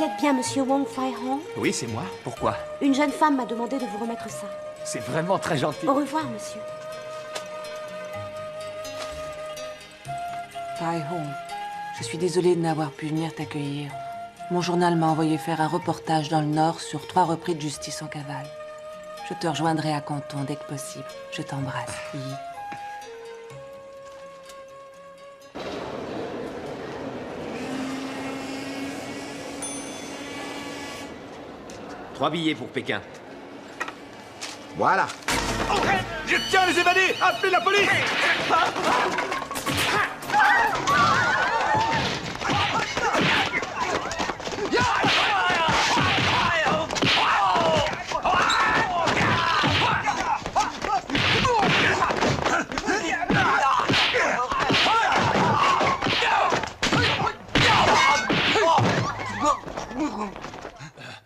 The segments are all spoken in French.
Vous êtes bien monsieur Wong Fai-hong? Oui, c'est moi. Pourquoi? Une jeune femme m'a demandé de vous remettre ça. C'est vraiment très gentil. Au revoir, monsieur. Fai-hong, je suis désolée de n'avoir pu venir t'accueillir. Mon journal m'a envoyé faire un reportage dans le Nord sur 3 repris de justice en cavale. Je te rejoindrai à Canton dès que possible. Je t'embrasse, Yi. 3 billets pour Pékin. Voilà. Je tiens à les évader! Appelez la police!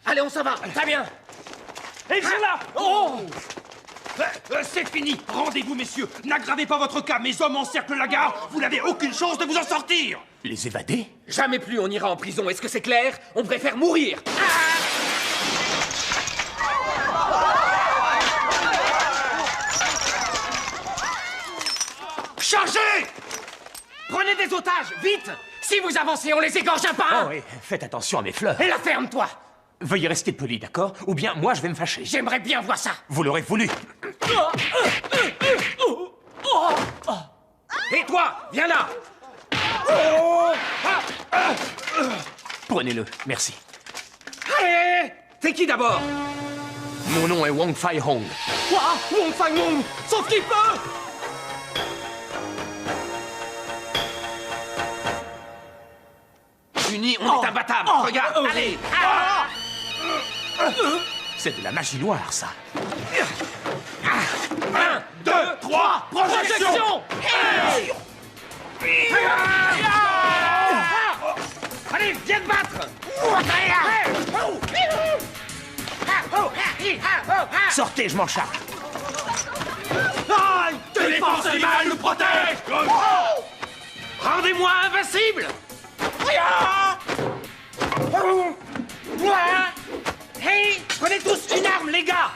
Allez, on s'en va. Très bien. Et viens là! Oh! C'est fini! Rendez-vous, messieurs! N'aggravez pas votre cas! Mes hommes encerclent la gare! Vous n'avez aucune chance de vous en sortir! Les évader? Jamais plus on ira en prison. Est-ce que c'est clair? On préfère mourir. Chargez! Prenez des otages, vite! Si vous avancez, on les égorge un par un. Oh oui, faites attention à mes fleurs. Et la ferme-toi! Veuillez rester poli, d'accord? Ou bien moi je vais me fâcher. J'aimerais bien voir ça. Vous l'aurez voulu. Et toi, viens là. Prenez-le, merci. Allez! T'es qui d'abord? Mon nom est Wong Fai-hong. Quoi? Wong Fai-hong! Sauf qu'il peut! Unis, on est imbattable. Regarde, allez! C'est de la magie noire, ça. 1, 2, 3, projection! Allez, viens te battre! Sortez, je m'en charge. Que les forces du mal nous protègent! Rendez-moi invincible! Hey! Prenez tous une arme, les gars!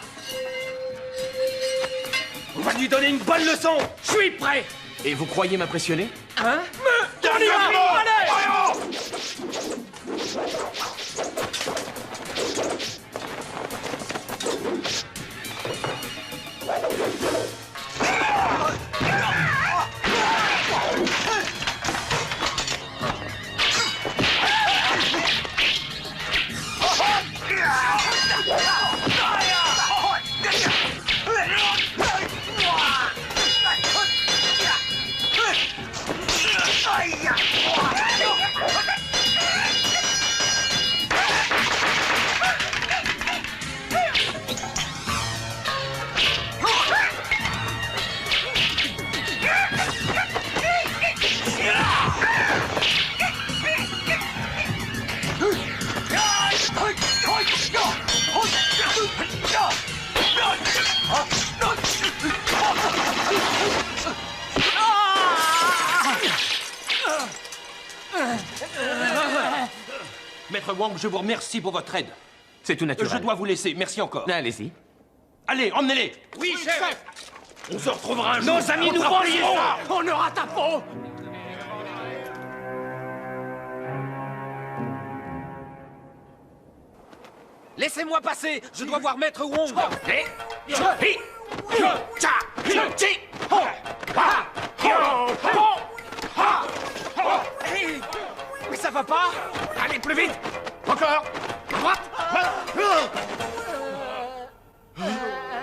On va lui donner une bonne leçon! Je suis prêt! Et vous croyez m'impressionner? Hein? On y va! Allez! Maître Wong, je vous remercie pour votre aide. C'est tout naturel. Je dois vous laisser. Merci encore. Allez-y. Allez, emmenez-les. Oui, chef! On se retrouvera un jour. Nos amis nous vont payer ça! On aura ta peau! Laissez-moi passer! Je dois voir Maître Wong! Mais ça va pas? Allez, plus vite! Encore! À droite!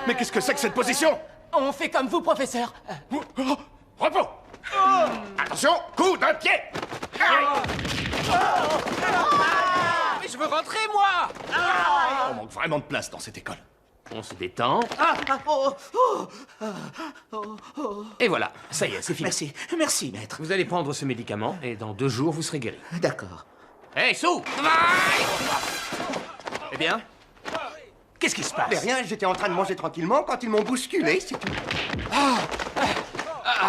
Mais qu'est-ce que c'est que cette position? On fait comme vous, professeur! Repos. Attention, coup d'un pied. Mais je veux rentrer, moi! On manque vraiment de place dans cette école. On se détend. Et voilà, ça y est, c'est fini. Merci, merci, maître. Vous allez prendre ce médicament et dans 2 jours, vous serez guéri. D'accord. Hé, Sou! Eh bien? Qu'est-ce qui se passe? Mais rien, j'étais en train de manger tranquillement quand ils m'ont bousculé, c'est tout.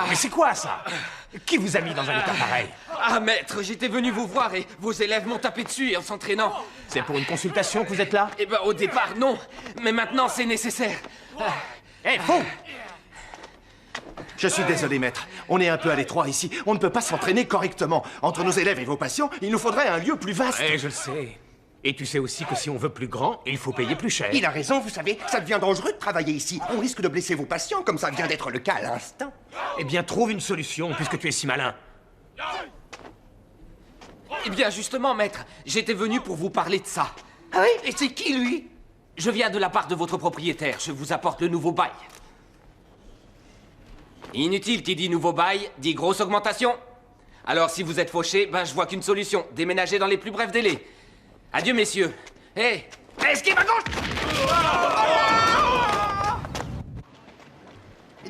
Mais c'est quoi, ça? Qui vous a mis dans un état pareil? Ah, maître, j'étais venu vous voir et vos élèves m'ont tapé dessus en s'entraînant. C'est pour une consultation que vous êtes là? Eh ben, au départ, non. Mais maintenant, c'est nécessaire. Eh, fou! Je suis désolé, maître. On est un peu à l'étroit ici. On ne peut pas s'entraîner correctement. Entre nos élèves et vos patients, il nous faudrait un lieu plus vaste. Eh, je le sais. Et tu sais aussi que si on veut plus grand, il faut payer plus cher. Il a raison, vous savez, ça devient dangereux de travailler ici. On risque de blesser vos patients, comme ça vient d'être le cas à l'instant. Eh bien, trouve une solution, puisque tu es si malin. Eh bien, justement, maître, j'étais venu pour vous parler de ça. Ah oui? Et c'est qui, lui? Je viens de la part de votre propriétaire. Je vous apporte le nouveau bail. Inutile qui dit nouveau bail, dit grosse augmentation. Alors, si vous êtes fauché, ben, je vois qu'une solution. Déménager dans les plus brefs délais. Adieu, messieurs. Hé, esquive à gauche!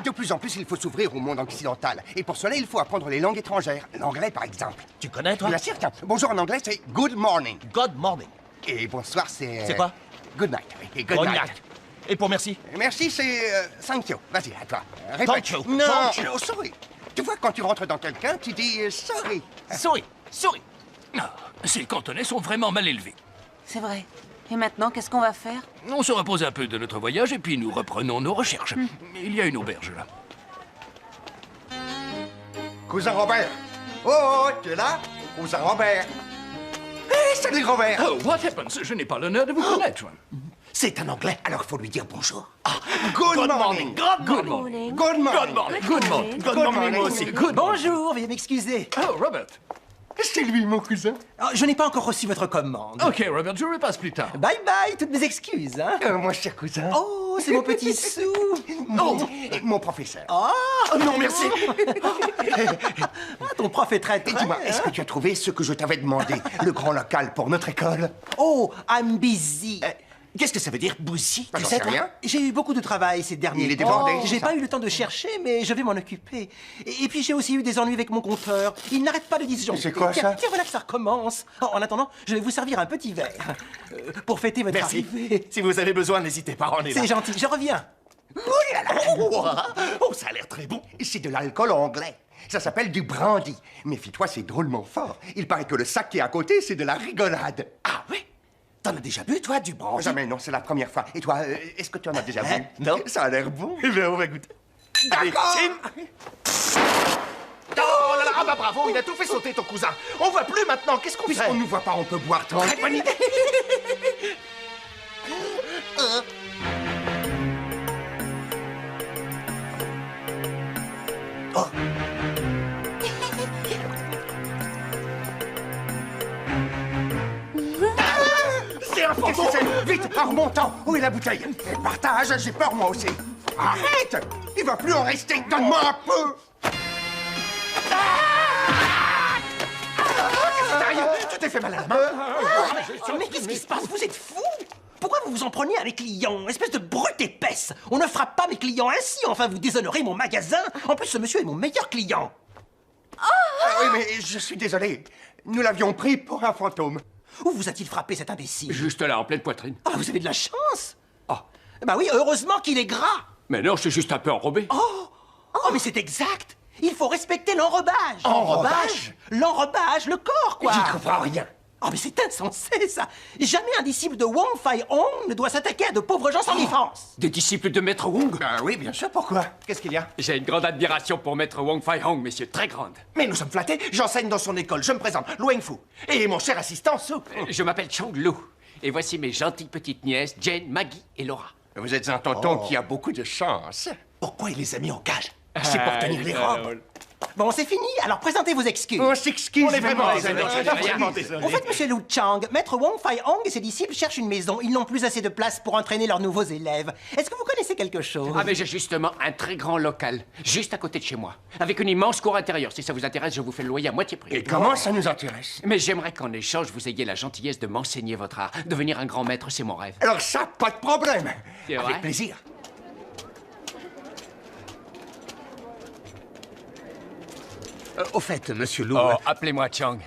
De plus en plus, il faut s'ouvrir au monde occidental. Et pour cela, il faut apprendre les langues étrangères. L'anglais, par exemple. Tu connais, toi? Bien sûr, tiens. Bonjour en anglais, c'est good morning. God morning. Et bonsoir, c'est... C'est quoi? Good night. Et good Good night. night. Et pour merci? Merci, c'est... thank you. Vas-y, à toi. Répète. Thank you. Non, Thank you. sorry. Tu vois, quand tu rentres dans quelqu'un, tu dis sorry. Souris, souris. Ah, ces cantonais sont vraiment mal élevés. C'est vrai. Et maintenant, qu'est-ce qu'on va faire? On se repose un peu de notre voyage et puis nous reprenons nos recherches. Il y a une auberge là. Cousin Robert. Oh, tu es là? Cousin Robert. Hé, salut Robert. Oh, what happens? Je n'ai pas l'honneur de vous connaître. C'est un anglais, alors faut lui dire bonjour. Ah, good morning. Good morning. Good morning. Good morning. Good morning. Good morning, moi aussi. Bonjour, veuillez m'excuser. Oh, Robert. C'est lui, mon cousin. Oh, je n'ai pas encore reçu votre commande. Ok, Robert, je repasse plus tard. Bye bye, toutes mes excuses, hein. Mon cher cousin. Oh, c'est mon petit sou. Oh, mon professeur. Oh, non, merci. Ah, ton prof est très Et très... dis-moi, est-ce que tu as trouvé ce que je t'avais demandé, le grand local pour notre école? Oh, I'm busy. Qu'est-ce que ça veut dire, bousy? Tu J'en sais, sais toi, rien. j'ai eu beaucoup de travail ces derniers Il est débordé, temps. c'est J'ai ça. pas eu le temps de chercher, mais je vais m'en occuper. Et puis j'ai aussi eu des ennuis avec mon compteur. Il n'arrête pas de disjoncter. C'est quoi, Tiens, ça? Tiens, voilà que ça recommence. Oh, en attendant, je vais vous servir un petit verre. Pour fêter votre Merci. arrivée. Si vous avez besoin, n'hésitez pas, on est là. C'est gentil, je reviens. Oh, ça a l'air très bon. C'est de l'alcool anglais. Ça s'appelle du brandy. Méfie-toi, c'est drôlement fort. Il paraît que le sac qui est à côté, c'est de la rigolade. Ah oui? T'en as déjà bu, toi, du brandy? Jamais, non, c'est la première fois. Et toi, est-ce que tu en as déjà bu? Non. Ça a l'air bon. Eh bien, on va goûter. D'accord. Oh là là, ah bah bravo, il a tout fait sauter ton cousin. On voit plus maintenant, qu'est-ce qu'on fait? Puisqu'on ne nous voit pas, on peut boire tranquille. Très bonne idée. C'est un fantôme. Vite, en remontant. Où est la bouteille? Partage, j'ai peur moi aussi. Arrête! Il va plus en rester. Donne-moi un peu. Tu t'es fait mal à la main. Mais qu'est-ce qui se passe? Vous êtes fous? Pourquoi vous vous en prenez à mes clients? Espèce de brute épaisse! On ne frappe pas mes clients ainsi, enfin vous déshonorez mon magasin! En plus, ce monsieur est mon meilleur client! Oui, mais je suis désolé. Nous l'avions pris pour un fantôme. Où vous a-t-il frappé cet imbécile? Juste là, en pleine poitrine. Ah, vous avez de la chance! Oh, bah oui, heureusement qu'il est gras! Mais non, je suis juste un peu enrobé. Oh, mais c'est exact! Il faut respecter l'enrobage! Enrobage? L'enrobage, le corps, quoi! J'y comprends rien. Oh, mais c'est insensé, ça! Jamais un disciple de Wong Fai Hong ne doit s'attaquer à de pauvres gens sans défense! Des disciples de Maître Wong. Oui, bien sûr, pourquoi? Qu'est-ce qu'il y a? J'ai une grande admiration pour Maître Wong Fai Hong, messieurs, très grande. Mais nous sommes flattés. J'enseigne dans son école. Je me présente, Luang Fu. Et mon cher assistant, Su. Je m'appelle Chang Lu. Et voici mes gentilles petites nièces, Jane, Maggie et Laura. Vous êtes un tonton qui a beaucoup de chance. Pourquoi il les a mis en cage? C'est pour tenir les robes. Bon, c'est fini, alors présentez vos excuses! On s'excuse. On est vraiment désolé. Vraiment désolé. Au fait, monsieur Lu Chang, maître Wong Fai Hong et ses disciples cherchent une maison. Ils n'ont plus assez de place pour entraîner leurs nouveaux élèves. Est-ce que vous connaissez quelque chose? Ah, mais j'ai justement un très grand local, juste à côté de chez moi, avec une immense cour intérieure. Si ça vous intéresse, je vous fais le loyer à moitié prix. Et comment ça nous intéresse? Mais j'aimerais qu'en échange, vous ayez la gentillesse de m'enseigner votre art. Devenir un grand maître, c'est mon rêve. Alors ça, pas de problème. C'est vrai? Avec plaisir. Au fait, monsieur Lu... Oh, appelez-moi Chang.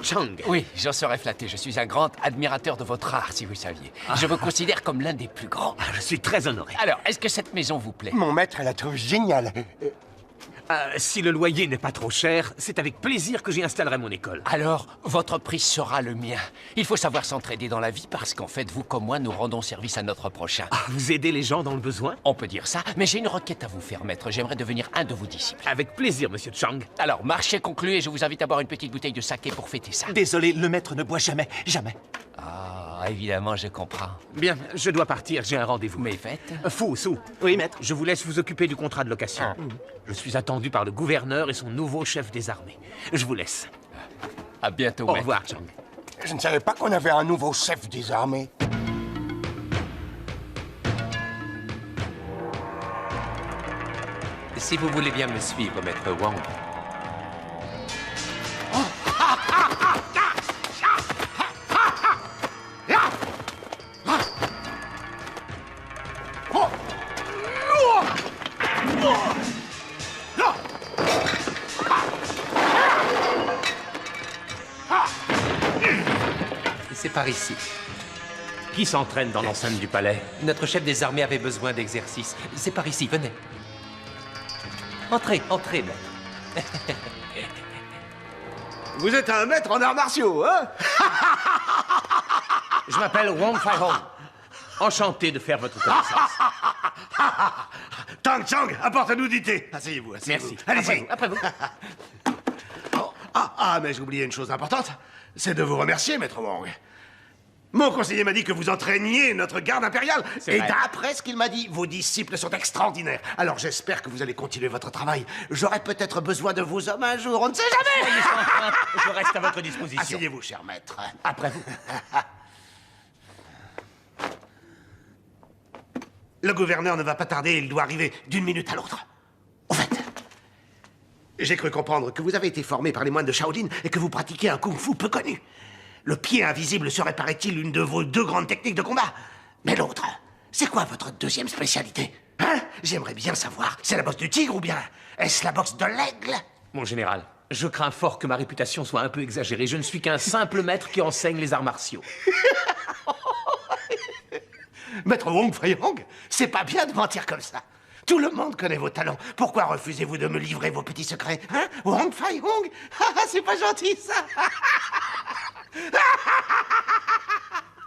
Chang. Oui, j'en serais flatté. Je suis un grand admirateur de votre art, si vous saviez. Je vous considère comme l'un des plus grands. Je suis très honoré. Alors, est-ce que cette maison vous plaît? Mon maître la trouve géniale. Si le loyer n'est pas trop cher, c'est avec plaisir que j'y installerai mon école. Alors, votre prix sera le mien. Il faut savoir s'entraider dans la vie parce qu'en fait, vous comme moi, nous rendons service à notre prochain. Vous aidez les gens dans le besoin? On peut dire ça, mais j'ai une requête à vous faire, maître. J'aimerais devenir un de vos disciples. Avec plaisir, monsieur Chang. Alors, marché conclu et je vous invite à boire une petite bouteille de saké pour fêter ça. Désolé, le maître ne boit jamais, jamais. Ah, évidemment, je comprends. Bien, je dois partir, j'ai un rendez-vous. Mais faites. Fu, Su. Oui, maître. Je vous laisse vous occuper du contrat de location. Je suis attendu par le gouverneur et son nouveau chef des armées. Je vous laisse. À bientôt, Au maître. revoir, Chang. Je ne savais pas qu'on avait un nouveau chef des armées. Si vous voulez bien me suivre, maître Wang. C'est par ici. Qui s'entraîne dans l'enceinte du palais? Notre chef des armées avait besoin d'exercice. C'est par ici, venez. Entrez, entrez, maître. Vous êtes un maître en arts martiaux, hein? Je m'appelle Wang Fai-hong. Enchanté de faire votre connaissance. Tang Chang, apporte-nous du thé. Asseyez-vous, asseyez-vous. Merci. Allez-y. Après vous. Mais j'ai oublié une chose importante. C'est de vous remercier, maître Wang. Mon conseiller m'a dit que vous entraîniez notre garde impériale. C'est Et vrai. d'après ce qu'il m'a dit, vos disciples sont extraordinaires. Alors j'espère que vous allez continuer votre travail. J'aurai peut-être besoin de vos hommes un jour, on ne sait jamais. Soyez sans crainte, je reste à votre disposition. Asseyez-vous, cher maître. Après vous. Le gouverneur ne va pas tarder, il doit arriver d'une minute à l'autre. Au fait, j'ai cru comprendre que vous avez été formé par les moines de Shaolin et que vous pratiquez un kung-fu peu connu. Le pied invisible serait, paraît-il, une de vos deux grandes techniques de combat. Mais l'autre, c'est quoi votre deuxième spécialité? Hein? J'aimerais bien savoir. C'est la boxe du tigre ou bien est-ce la boxe de l'aigle? Mon général, je crains fort que ma réputation soit un peu exagérée. Je ne suis qu'un simple maître qui enseigne les arts martiaux. Maître Wang Fai-hong, c'est pas bien de mentir comme ça. Tout le monde connaît vos talents. Pourquoi refusez-vous de me livrer vos petits secrets? Hein? Wang Fai-hong? C'est pas gentil, ça.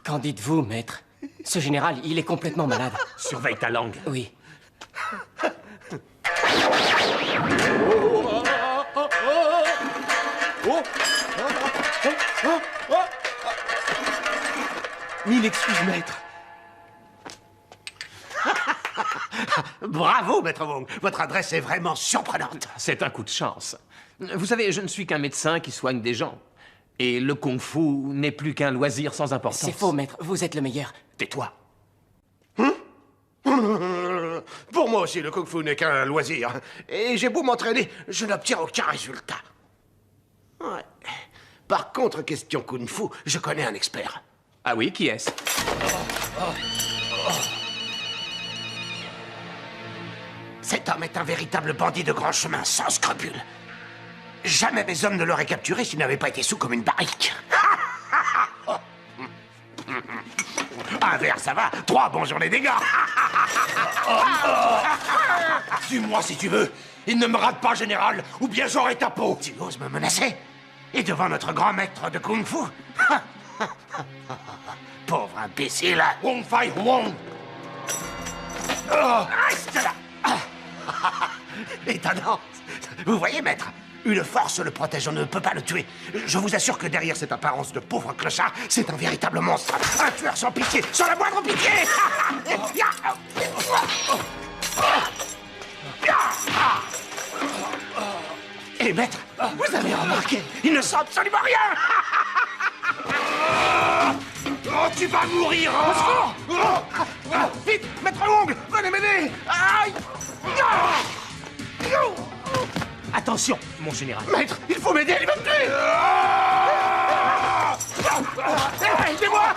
Qu'en dites-vous, maître? Ce général, il est complètement malade. Surveille ta langue. Oui. Mille excuses, maître. Bravo, maître Wong. Votre adresse est vraiment surprenante. C'est un coup de chance. Vous savez, je ne suis qu'un médecin qui soigne des gens. Et le kung-fu n'est plus qu'un loisir sans importance. C'est faux, maître. Vous êtes le meilleur. Tais-toi. Pour moi aussi, le kung-fu n'est qu'un loisir. Et j'ai beau m'entraîner, je n'obtiens aucun résultat. Ouais. Par contre, question kung-fu, je connais un expert. Ah oui, qui est-ce? Cet homme est un véritable bandit de grand chemin, sans scrupules. Jamais mes hommes ne l'auraient capturé s'il n'avait pas été sous comme une barrique. Un verre, ça va. 3, bonjour les dégâts. Dis-moi si tu veux. Il ne me rate pas, général, ou bien j'aurai ta peau. Tu oses me menacer? Et devant notre grand maître de kung-fu? Pauvre imbécile. Wong Fai-hong. Reste là. Étonnant. Vous voyez, maître, une force le protège, on ne peut pas le tuer. Je vous assure que derrière cette apparence de pauvre clochard, c'est un véritable monstre. Un tueur sans pitié, sans la moindre pitié. Et maître, vous avez remarqué, il ne sent absolument rien. Oh, tu vas mourir. Au secours. Vite, maître Wong, venez m'aider. Aïe. Attention, mon général. Maître, il faut m'aider, il va me tuer. Aidez-moi.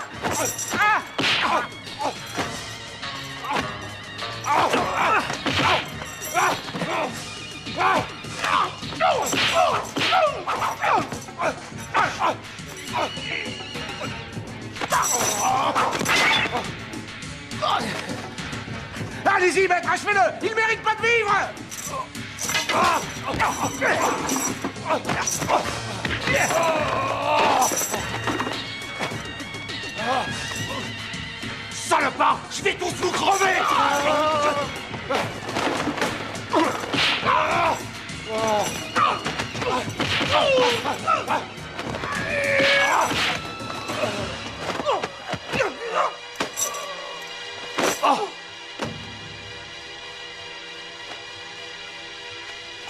Allez-y, maître, achevez-le. Il mérite pas de vivre. Salopard, je vais tous vous crever!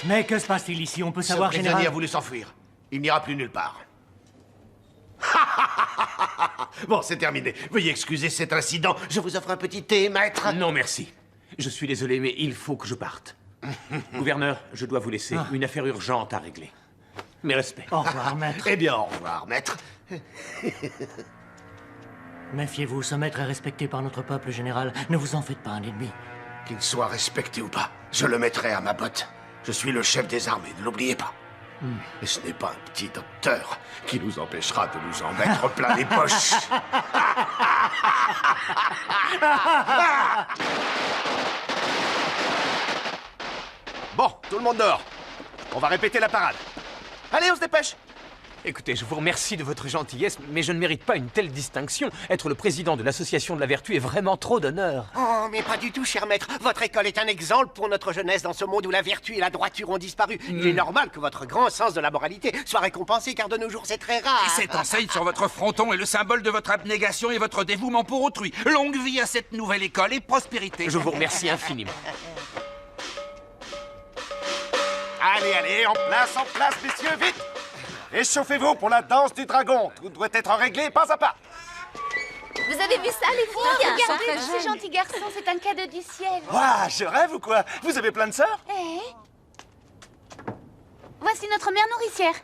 Mais que se passe-t-il ici? On peut savoir, Ce prisonnier général? a voulu s'enfuir. Il n'ira plus nulle part. Bon, c'est terminé. Veuillez excuser cet incident. Je vous offre un petit thé, maître. Non, merci. Je suis désolé, mais il faut que je parte. Gouverneur, je dois vous laisser. Une affaire urgente à régler. Mes respects. Au revoir, maître. Eh bien, au revoir, maître. Méfiez-vous, ce maître est respecté par notre peuple, général. Ne vous en faites pas un ennemi. Qu'il soit respecté ou pas, je le mettrai à ma botte. Je suis le chef des armées, ne l'oubliez pas. Et ce n'est pas un petit docteur qui nous empêchera de nous en mettre plein les poches. Bon, tout le monde dehors. On va répéter la parade. Allez, on se dépêche. Écoutez, je vous remercie de votre gentillesse, mais je ne mérite pas une telle distinction. Être le président de l'Association de la Vertu est vraiment trop d'honneur. Oh, mais pas du tout, cher maître. Votre école est un exemple pour notre jeunesse dans ce monde où la vertu et la droiture ont disparu. Il est normal que votre grand sens de la moralité soit récompensé, car de nos jours, c'est très rare. Cette enseigne sur votre fronton est le symbole de votre abnégation et votre dévouement pour autrui. Longue vie à cette nouvelle école et prospérité. Je vous remercie infiniment. Allez, en place, messieurs, vite! Échauffez-vous pour la danse du dragon. Tout doit être réglé pas à pas. Vous avez vu ça, les filles? Regardez ces gentils garçons, c'est un cadeau du ciel. Ouah, je rêve ou quoi? Vous avez plein de sœurs? Voici notre mère nourricière.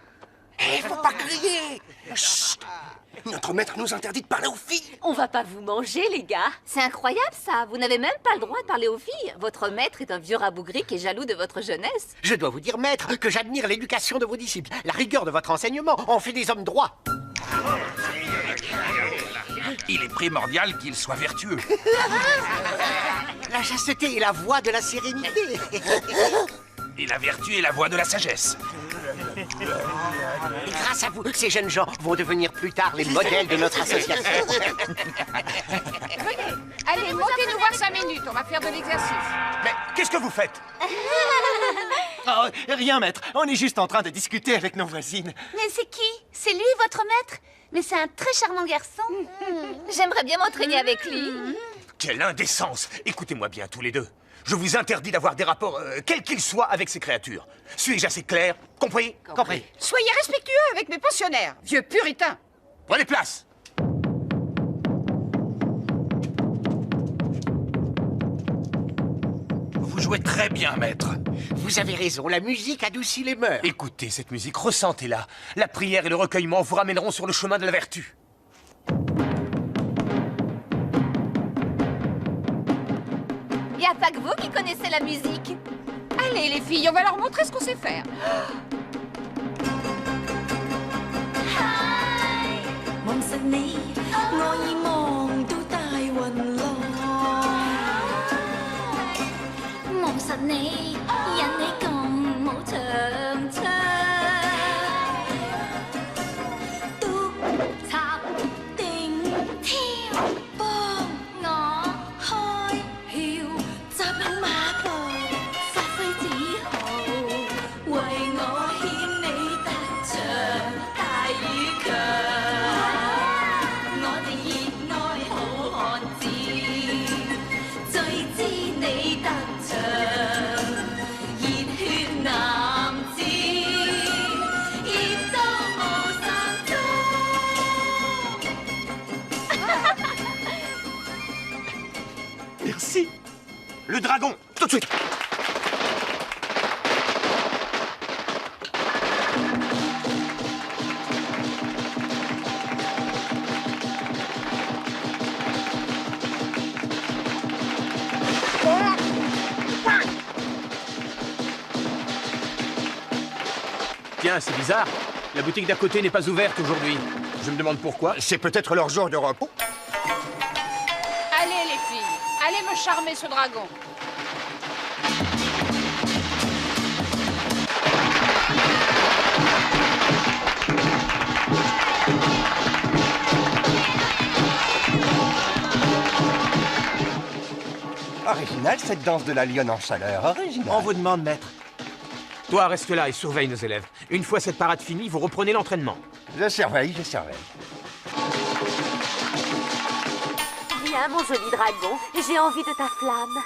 Faut pas crier. Chut. Notre maître nous interdit de parler aux filles. On va pas vous manger, les gars. C'est incroyable, ça. Vous n'avez même pas le droit de parler aux filles. Votre maître est un vieux rabougri qui est jaloux de votre jeunesse. Je dois vous dire, maître, que j'admire l'éducation de vos disciples, la rigueur de votre enseignement. On fait des hommes droits. Il est primordial qu'il soit vertueux. La chasteté est la voie de la sérénité. Et la vertu est la voie de la sagesse. Et grâce à vous, ces jeunes gens vont devenir plus tard les modèles de notre association. Allez, montez nous voir 5 minutes, on va faire de l'exercice. Mais qu'est-ce que vous faites? Oh, rien, maître. On est juste en train de discuter avec nos voisines. Mais c'est qui? C'est lui, votre maître? Mais c'est un très charmant garçon. J'aimerais bien m'entraîner avec lui. Quelle indécence! Écoutez-moi bien, tous les deux. Je vous interdis d'avoir des rapports, quels qu'ils soient, avec ces créatures. Suis-je assez clair? Compris? Compris. Soyez respectueux avec mes pensionnaires, vieux puritains. Prenez place. Vous jouez très bien, maître. Vous avez raison, la musique adoucit les mœurs. Écoutez cette musique, ressentez-la. La prière et le recueillement vous ramèneront sur le chemin de la vertu. Y a pas que vous qui connaissez la musique. Allez, les filles, on va leur montrer ce qu'on sait faire. 望實你，我已望到大雲浪。望實你，引你咁舞長唱。督插定跳，幫我開竅，踏響馬步，發揮自豪，為我獻你特長大與強。 Merci. Le dragon, tout de suite. Tiens, c'est bizarre. La boutique d'à côté n'est pas ouverte aujourd'hui. Je me demande pourquoi. C'est peut-être leur jour de repos. Allez, les filles, allez me charmer ce dragon. Original, cette danse de la lionne en chaleur. Original. On vous demande, maître. Toi, reste là et surveille nos élèves. Une fois cette parade finie, vous reprenez l'entraînement. Je surveille, je surveille. Viens, mon joli dragon, j'ai envie de ta flamme.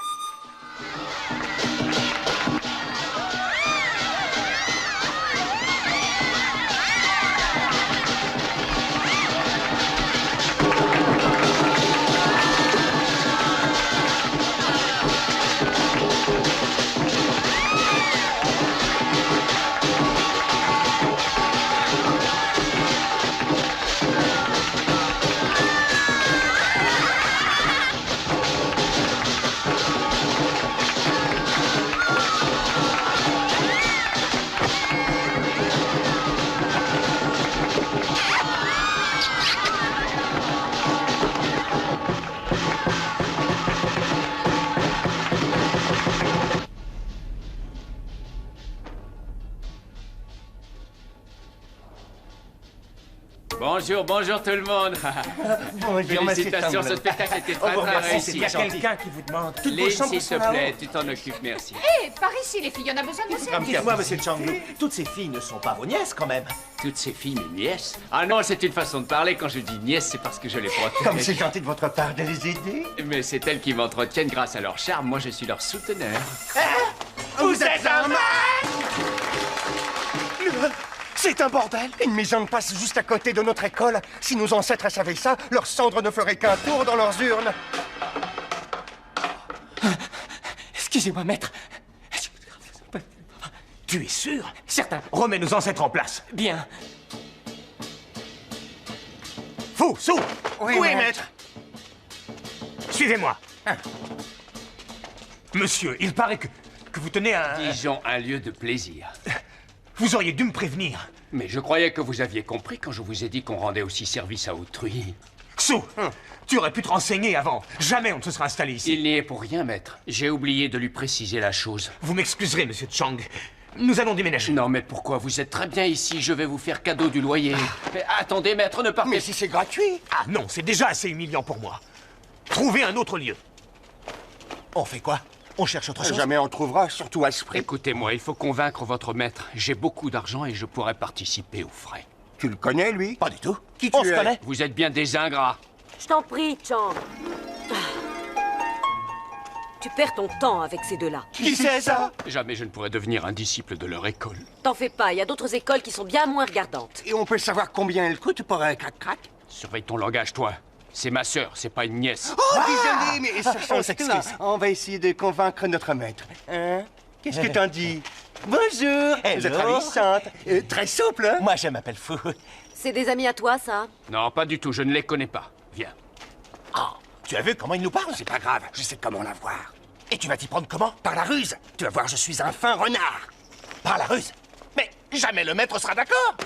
Bonjour, bonjour tout le monde. Bonjour, félicitations, ce spectacle était très très réussi. Il y a quelqu'un qui vous demande. Lynn, s'il te plaît, tu t'en occupes, merci. Hé, par ici, les filles, on a besoin de vous servir. Dites-moi, monsieur Changlou, toutes ces filles ne sont pas vos nièces, quand même. Toutes ces filles, mes nièces? Ah non, c'est une façon de parler. Quand je dis nièces, c'est parce que je les protège. Comme c'est gentil de votre part de les aider. Mais c'est elles qui m'entretiennent grâce à leur charme. Moi, je suis leur souteneur. Vous êtes un C'est un bordel! Une maison de passe juste à côté de notre école. Si nos ancêtres savaient ça, leurs cendres ne feraient qu'un tour dans leurs urnes. Excusez-moi, maître. Tu es sûr? Certain. Remets nos ancêtres en place. Bien. Fou, sous! Oui, maître. Suivez-moi. Monsieur, il paraît que vous tenez un... Dijon, un lieu de plaisir. Vous auriez dû me prévenir. Mais je croyais que vous aviez compris quand je vous ai dit qu'on rendait aussi service à autrui. Sou, tu aurais pu te renseigner avant. Jamais on ne se sera installé ici. Il n'y est pour rien, maître. J'ai oublié de lui préciser la chose. Vous m'excuserez, monsieur Chang. Nous allons déménager. Non, mais pourquoi? Vous êtes très bien ici. Je vais vous faire cadeau du loyer. Mais attendez, maître, ne partez... Mais si c'est gratuit. Ah non, c'est déjà assez humiliant pour moi. Trouvez un autre lieu. On fait quoi? On cherche autre chose? Jamais on trouvera, surtout à ce prix. Écoutez-moi, il faut convaincre votre maître. J'ai beaucoup d'argent et je pourrais participer aux frais. Tu le connais, lui? Pas du tout. Qui On tu se es? connaît? Vous êtes bien des ingrats. Je t'en prie, Chang. Tu perds ton temps avec ces deux-là. Qui c'est ça? Jamais je ne pourrais devenir un disciple de leur école. T'en fais pas, il y a d'autres écoles qui sont bien moins regardantes. Et on peut savoir combien elle coûte pour un crac-crac? Surveille ton langage, toi. C'est ma sœur, c'est pas une nièce. Oh, désolé, mais ça on change s'excuse. tout. On va essayer de convaincre notre maître. Hein? Qu'est-ce que t'en dis? Bonjour. Vous êtes Hello. ravissante. Très souple, hein? Moi, je m'appelle Fou. C'est des amis à toi, ça? Non, pas du tout, je ne les connais pas. Viens. Ah, tu as vu comment il nous parle? C'est pas grave, je sais comment la voir. Et tu vas t'y prendre comment? Par la ruse. Tu vas voir, je suis un fin renard. Par la ruse? Mais jamais le maître sera d'accord.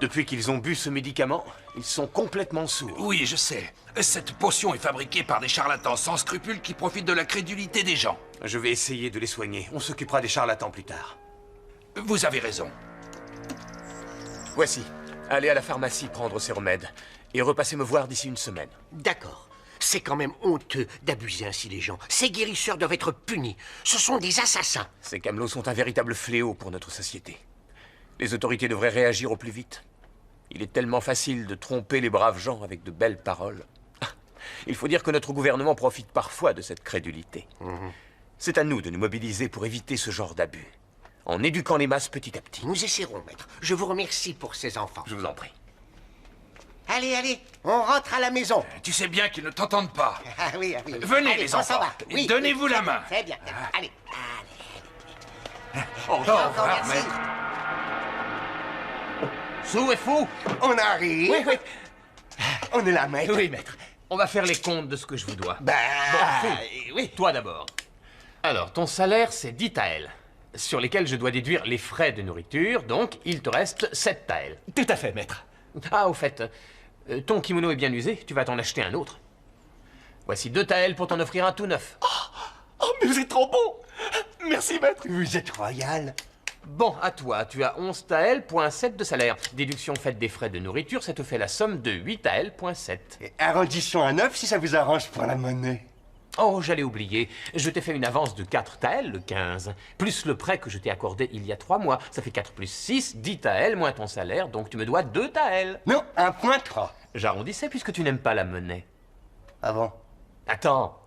Depuis qu'ils ont bu ce médicament, ils sont complètement sourds. Oui, je sais. Cette potion est fabriquée par des charlatans sans scrupules qui profitent de la crédulité des gens. Je vais essayer de les soigner. On s'occupera des charlatans plus tard. Vous avez raison. Voici. Allez à la pharmacie prendre ces remèdes. Et repassez me voir d'ici une semaine. D'accord. C'est quand même honteux d'abuser ainsi les gens. Ces guérisseurs doivent être punis. Ce sont des assassins. Ces camelots sont un véritable fléau pour notre société. Les autorités devraient réagir au plus vite. Il est tellement facile de tromper les braves gens avec de belles paroles. Il faut dire que notre gouvernement profite parfois de cette crédulité. C'est à nous de nous mobiliser pour éviter ce genre d'abus, en éduquant les masses petit à petit. Nous essaierons, maître. Je vous remercie pour ces enfants. Je vous en prie. Allez, allez, on rentre à la maison. Tu sais bien qu'ils ne t'entendent pas. Ah oui, ah oui. Venez, Allez, les on s'en enfants. va. Oui, Donnez-vous la main. Très bien. Allez. Au revoir, merci. maître. Sou et Fou, on arrive. Oui, oui. On est là, maître. Oui, maître. On va faire les comptes de ce que je vous dois. Oui. Toi d'abord. Alors, ton salaire, c'est 10 taels, sur lesquels je dois déduire les frais de nourriture, donc il te reste 7 taels. Tout à fait, maître. Ah, au fait, ton kimono est bien usé, tu vas t'en acheter un autre. Voici 2 taels pour t'en offrir un tout neuf. Oh, mais vous êtes trop bon! Merci, maître. Vous êtes royal. Bon, à toi, tu as 11 taels, point 7 de salaire. Déduction faite des frais de nourriture, ça te fait la somme de 8 taels, point 7. Et arrondissons à 9 si ça vous arrange pour la monnaie. Oh, j'allais oublier. Je t'ai fait une avance de 4 taels, le 15. Plus le prêt que je t'ai accordé il y a 3 mois. Ça fait 4 plus 6, 10 taels, moins ton salaire, donc tu me dois 2 taels. Non, 1,3. J'arrondissais puisque tu n'aimes pas la monnaie. Ah bon? Attends.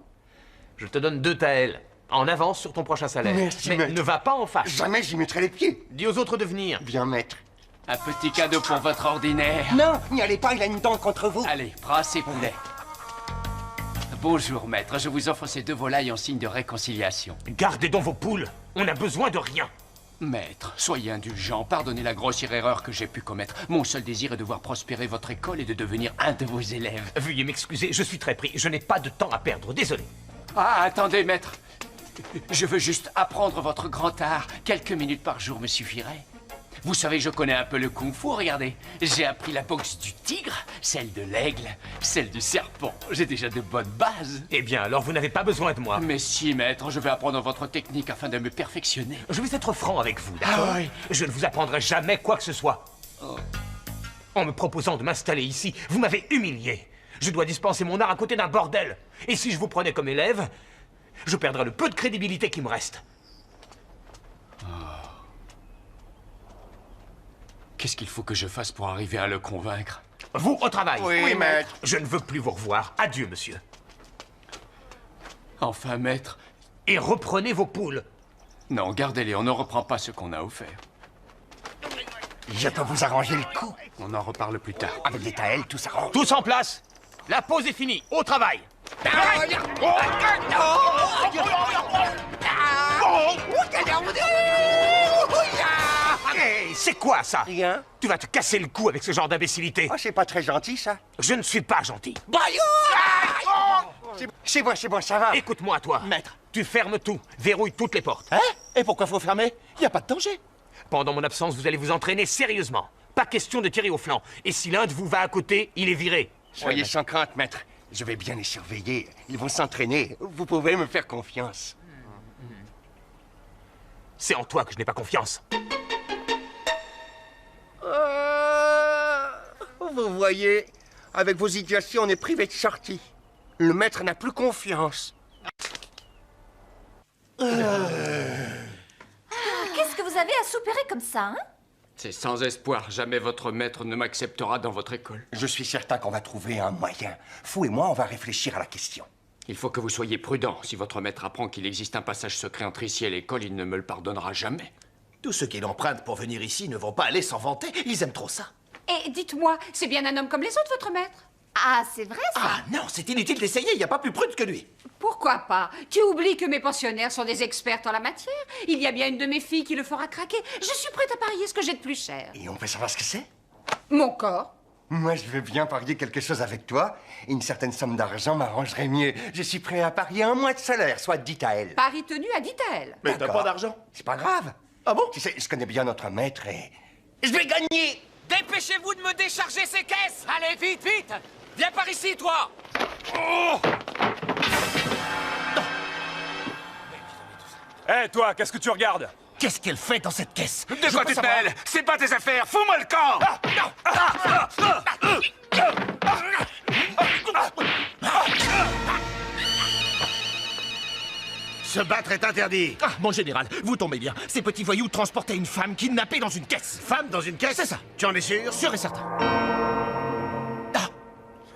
Je te donne 2 taels. En avance sur ton prochain salaire. Merci, mais maître. ne va pas en face. Jamais j'y mettrai les pieds. Dis aux autres de venir. Bien, maître. Un petit cadeau pour votre ordinaire. Non, n'y allez pas, il a une dent contre vous. Allez, brassez poulet. Bonjour, maître. Je vous offre ces 2 volailles en signe de réconciliation. Gardez donc vos poules. On n'a besoin de rien. Maître, soyez indulgent. Pardonnez la grossière erreur que j'ai pu commettre. Mon seul désir est de voir prospérer votre école et de devenir un de vos élèves. Veuillez m'excuser, je suis très pris. Je n'ai pas de temps à perdre. Désolé. Ah, attendez, maître. Je veux juste apprendre votre grand art. Quelques minutes par jour me suffiraient. Vous savez, je connais un peu le kung-fu, regardez. J'ai appris la boxe du tigre, celle de l'aigle, celle du serpent. J'ai déjà de bonnes bases. Eh bien, alors vous n'avez pas besoin de moi. Mais si, maître, je vais apprendre votre technique afin de me perfectionner. Je vais être franc avec vous, d'accord? Ah oui. Je ne vous apprendrai jamais quoi que ce soit. Oh. En me proposant de m'installer ici, vous m'avez humilié. Je dois dispenser mon art à côté d'un bordel. Et si je vous prenais comme élève, je perdrais le peu de crédibilité qui me reste. Qu'est-ce qu'il faut que je fasse pour arriver à le convaincre? Vous, au travail. Oui, maître. Je ne veux plus vous revoir. Adieu, monsieur. Enfin, maître. Et reprenez vos poules. Non, gardez-les, on ne reprend pas ce qu'on a offert. Je peux vous arranger le coup. On en reparle plus tard. Avec les taels, tout s'arrange. Tous en place. La pause est finie. Au travail. Hey, c'est quoi ça? Rien. Tu vas te casser le cou avec ce genre d'imbécilité. Oh, c'est pas très gentil, ça. Je ne suis pas gentil. C'est bon, ça va. Écoute-moi, toi. Maître. Tu fermes tout. Verrouille toutes les portes. Hein? Et pourquoi faut fermer? Y a pas de danger. Pendant mon absence, vous allez vous entraîner sérieusement. Pas question de tirer au flanc. Et si l'un de vous va à côté, il est viré. Soyez sans crainte, maître. Je vais bien les surveiller. Ils vont s'entraîner. Vous pouvez me faire confiance. C'est en toi que je n'ai pas confiance. Vous voyez, avec vos idioties, on est privé de sortie. Le maître n'a plus confiance. Qu'est-ce que vous avez à soupirer comme ça, hein? C'est sans espoir. Jamais votre maître ne m'acceptera dans votre école. Je suis certain qu'on va trouver un moyen. Fou et moi, on va réfléchir à la question. Il faut que vous soyez prudent. Si votre maître apprend qu'il existe un passage secret entre ici et l'école, il ne me le pardonnera jamais. Tous ceux qui l'empruntent pour venir ici ne vont pas aller s'en vanter. Ils aiment trop ça. Et dites-moi, c'est bien un homme comme les autres, votre maître? Ah, c'est vrai, ça? Ah non, c'est inutile d'essayer. Il n'y a pas plus prude que lui. Pourquoi pas? Tu oublies que mes pensionnaires sont des expertes en la matière. Il y a bien une de mes filles qui le fera craquer. Je suis prête à parier ce que j'ai de plus cher. Et on peut savoir ce que c'est? Mon corps. Moi, je veux bien parier quelque chose avec toi. Et une certaine somme d'argent m'arrangerait mieux. Je suis prêt à parier 1 mois de salaire, soit 10 taels. Paris tenu à 10 taels. Mais t'as pas d'argent. C'est pas grave. Ah bon? Tu sais, je connais bien notre maître et... je vais gagner! Dépêchez-vous de me décharger ces caisses! Allez, vite, vite! Viens par ici, toi! Oh! Hé, toi, qu'est-ce que tu regardes? Qu'est-ce qu'elle fait dans cette caisse? De quoi tu te mêles? C'est pas tes affaires! Fous-moi le camp! Se battre est interdit. Ah, mon général, vous tombez bien. Ces petits voyous transportaient une femme kidnappée dans une caisse. Femme dans une caisse? C'est ça. Tu en es sûr? Sûr et certain. Ah.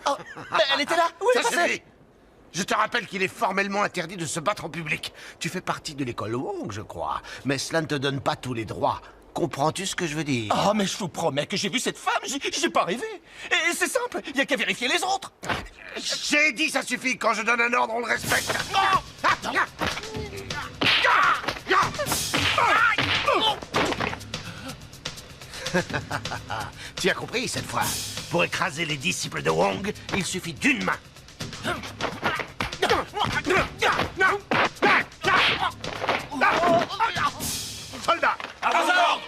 Oh, mais elle était là? Où est-ce Ça que c'est? suffit. Je te rappelle qu'il est formellement interdit de se battre en public. Tu fais partie de l'école Wong, je crois. Mais cela ne te donne pas tous les droits. Comprends-tu ce que je veux dire? Oh, mais je vous promets que j'ai vu cette femme, j'ai pas rêvé. Et c'est simple, il y a qu'à vérifier les autres. J'ai dit ça suffit, quand je donne un ordre, on le respecte. Tu as compris cette fois? Pour écraser les disciples de Wong, il suffit d'une main. Soldat,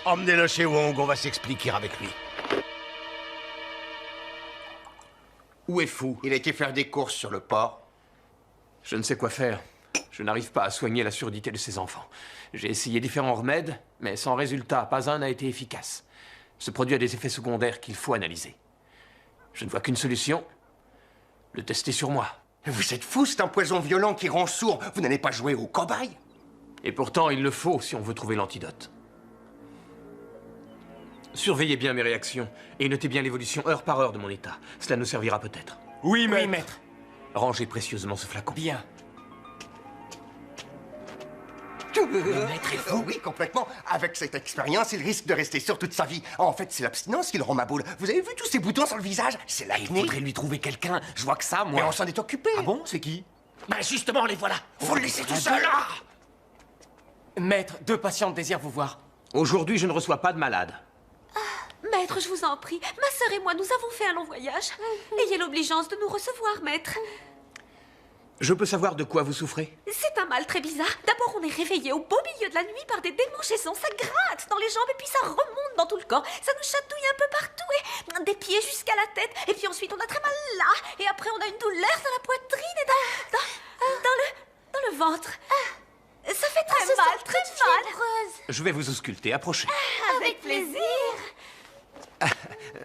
emmenez-le chez Wong, on va s'expliquer avec lui. Où est Fou? Il a été faire des courses sur le port. Je ne sais quoi faire. Je n'arrive pas à soigner la surdité de ces enfants. J'ai essayé différents remèdes, mais sans résultat, pas un n'a été efficace. Ce produit a des effets secondaires qu'il faut analyser. Je ne vois qu'une solution, le tester sur moi. Vous êtes fou, c'est un poison violent qui rend sourd. Vous n'allez pas jouer au cobaye. Et pourtant, il le faut si on veut trouver l'antidote. Surveillez bien mes réactions et notez bien l'évolution heure par heure de mon état. Cela nous servira peut-être. Oui, maître. Oui, maître. Rangez précieusement ce flacon. Bien. Le maître est fou. Oui, complètement. Avec cette expérience, il risque de rester sûr toute sa vie. En fait, c'est l'abstinence qui le rend ma boule. Vous avez vu tous ces boutons sur le visage? C'est l'acné. Il faudrait lui trouver quelqu'un. Je vois que ça, moi. Mais on s'en est occupé. Ah bon? C'est qui? Ben justement, les voilà. Faut le laisser tout seul. Ah! Maître, 2 patientes désirent vous voir. Aujourd'hui, je ne reçois pas de malades. Maître, je vous en prie, ma sœur et moi, nous avons fait un long voyage. Ayez l'obligeance de nous recevoir, maître. Je peux savoir de quoi vous souffrez? C'est un mal très bizarre. D'abord, on est réveillé au beau milieu de la nuit par des démangeaisons. Ça gratte dans les jambes et puis ça remonte dans tout le corps. Ça nous chatouille un peu partout et des pieds jusqu'à la tête. Et puis ensuite, on a très mal là. Et après, on a une douleur dans la poitrine et dans le ventre. Ça fait très mal, très mal. Je vais vous ausculter. Approchez. Avec plaisir.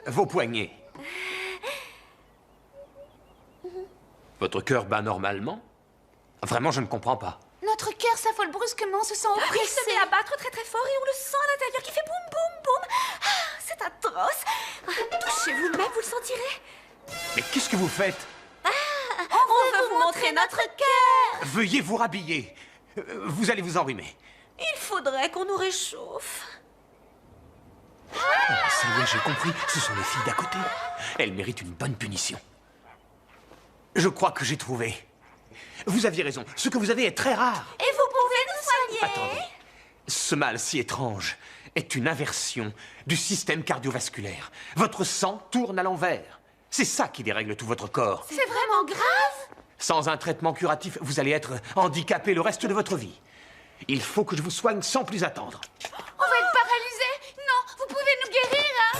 Vos poignets. Votre cœur bat normalement? Vraiment, je ne comprends pas. Notre cœur s'affole brusquement, se sent Il oppressé. se met à battre très très fort et on le sent à l'intérieur qui fait boum boum boum. Ah, c'est atroce. Touchez vous-même, vous le sentirez. Mais qu'est-ce que vous faites? On veut vous montrer notre cœur. Veuillez vous rhabiller. Vous allez vous enrhumer. Il faudrait qu'on nous réchauffe. Ça y est, j'ai compris. Ce sont les filles d'à côté. Elles méritent une bonne punition. Je crois que j'ai trouvé. Vous aviez raison. Ce que vous avez est très rare. Et vous pouvez nous soigner. Attendez. Ce mal si étrange est une inversion du système cardiovasculaire. Votre sang tourne à l'envers. C'est ça qui dérègle tout votre corps. C'est vraiment grave. Sans un traitement curatif, vous allez être handicapé le reste de votre vie. Il faut que je vous soigne sans plus attendre. On va être paralysés. Non, vous pouvez nous guérir, hein.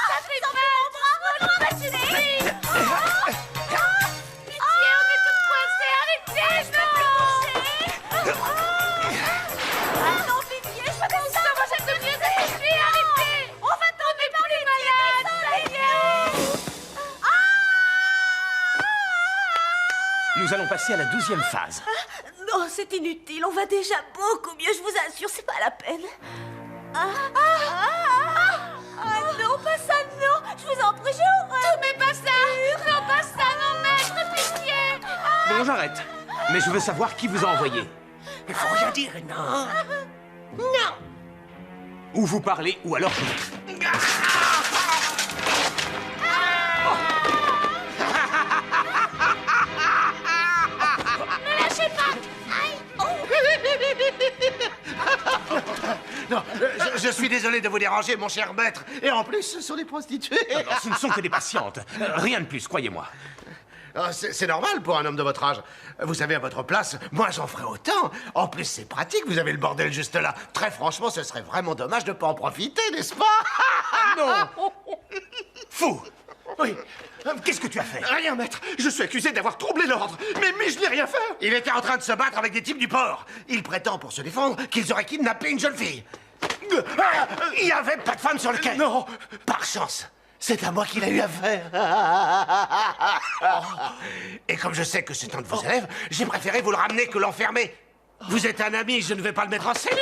Ça fait mal. On va tuer. Pitié, on est toutes coincées. Arrêtez, je veux plus. Ah non, pitié, je peux pas ça. Moi, j'aime mieux arrêtez. Arrêtez. On va tomber par les malades. Ça y est. Nous allons passer à la 12e phase. Non, c'est inutile. On va déjà beaucoup mieux, je vous assure, c'est pas la peine. Non, pas ça, non. Je vous en prie, j'ai horreur. Mais pas ça. Non, pas ça. Non, maître, pitié. Bon, j'arrête. Mais je veux savoir qui vous a envoyé. Il faut rien dire, non. Non. Ou vous parlez, ou alors... Ne lâchez pas. Non, je suis désolé de vous déranger, mon cher maître. Et en plus, ce sont des prostituées. Non, ce ne sont que des patientes. Rien de plus, croyez-moi. C'est normal pour un homme de votre âge. Vous savez, à votre place, moi j'en ferais autant. En plus, c'est pratique, vous avez le bordel juste là. Très franchement, ce serait vraiment dommage de ne pas en profiter, n'est-ce pas? Non. Fou. Oui. Qu'est-ce que tu as fait? Rien, maître. Je suis accusé d'avoir troublé l'ordre. Mais je n'ai rien fait. Il était en train de se battre avec des types du port. Il prétend, pour se défendre, qu'ils auraient kidnappé une jeune fille. Il n'y avait pas de femme sur le quai. Non. Par chance. C'est à moi qu'il a eu affaire. Et comme je sais que c'est un de vos élèves, j'ai préféré vous le ramener que l'enfermer. Vous êtes un ami, je ne vais pas le mettre en cellule.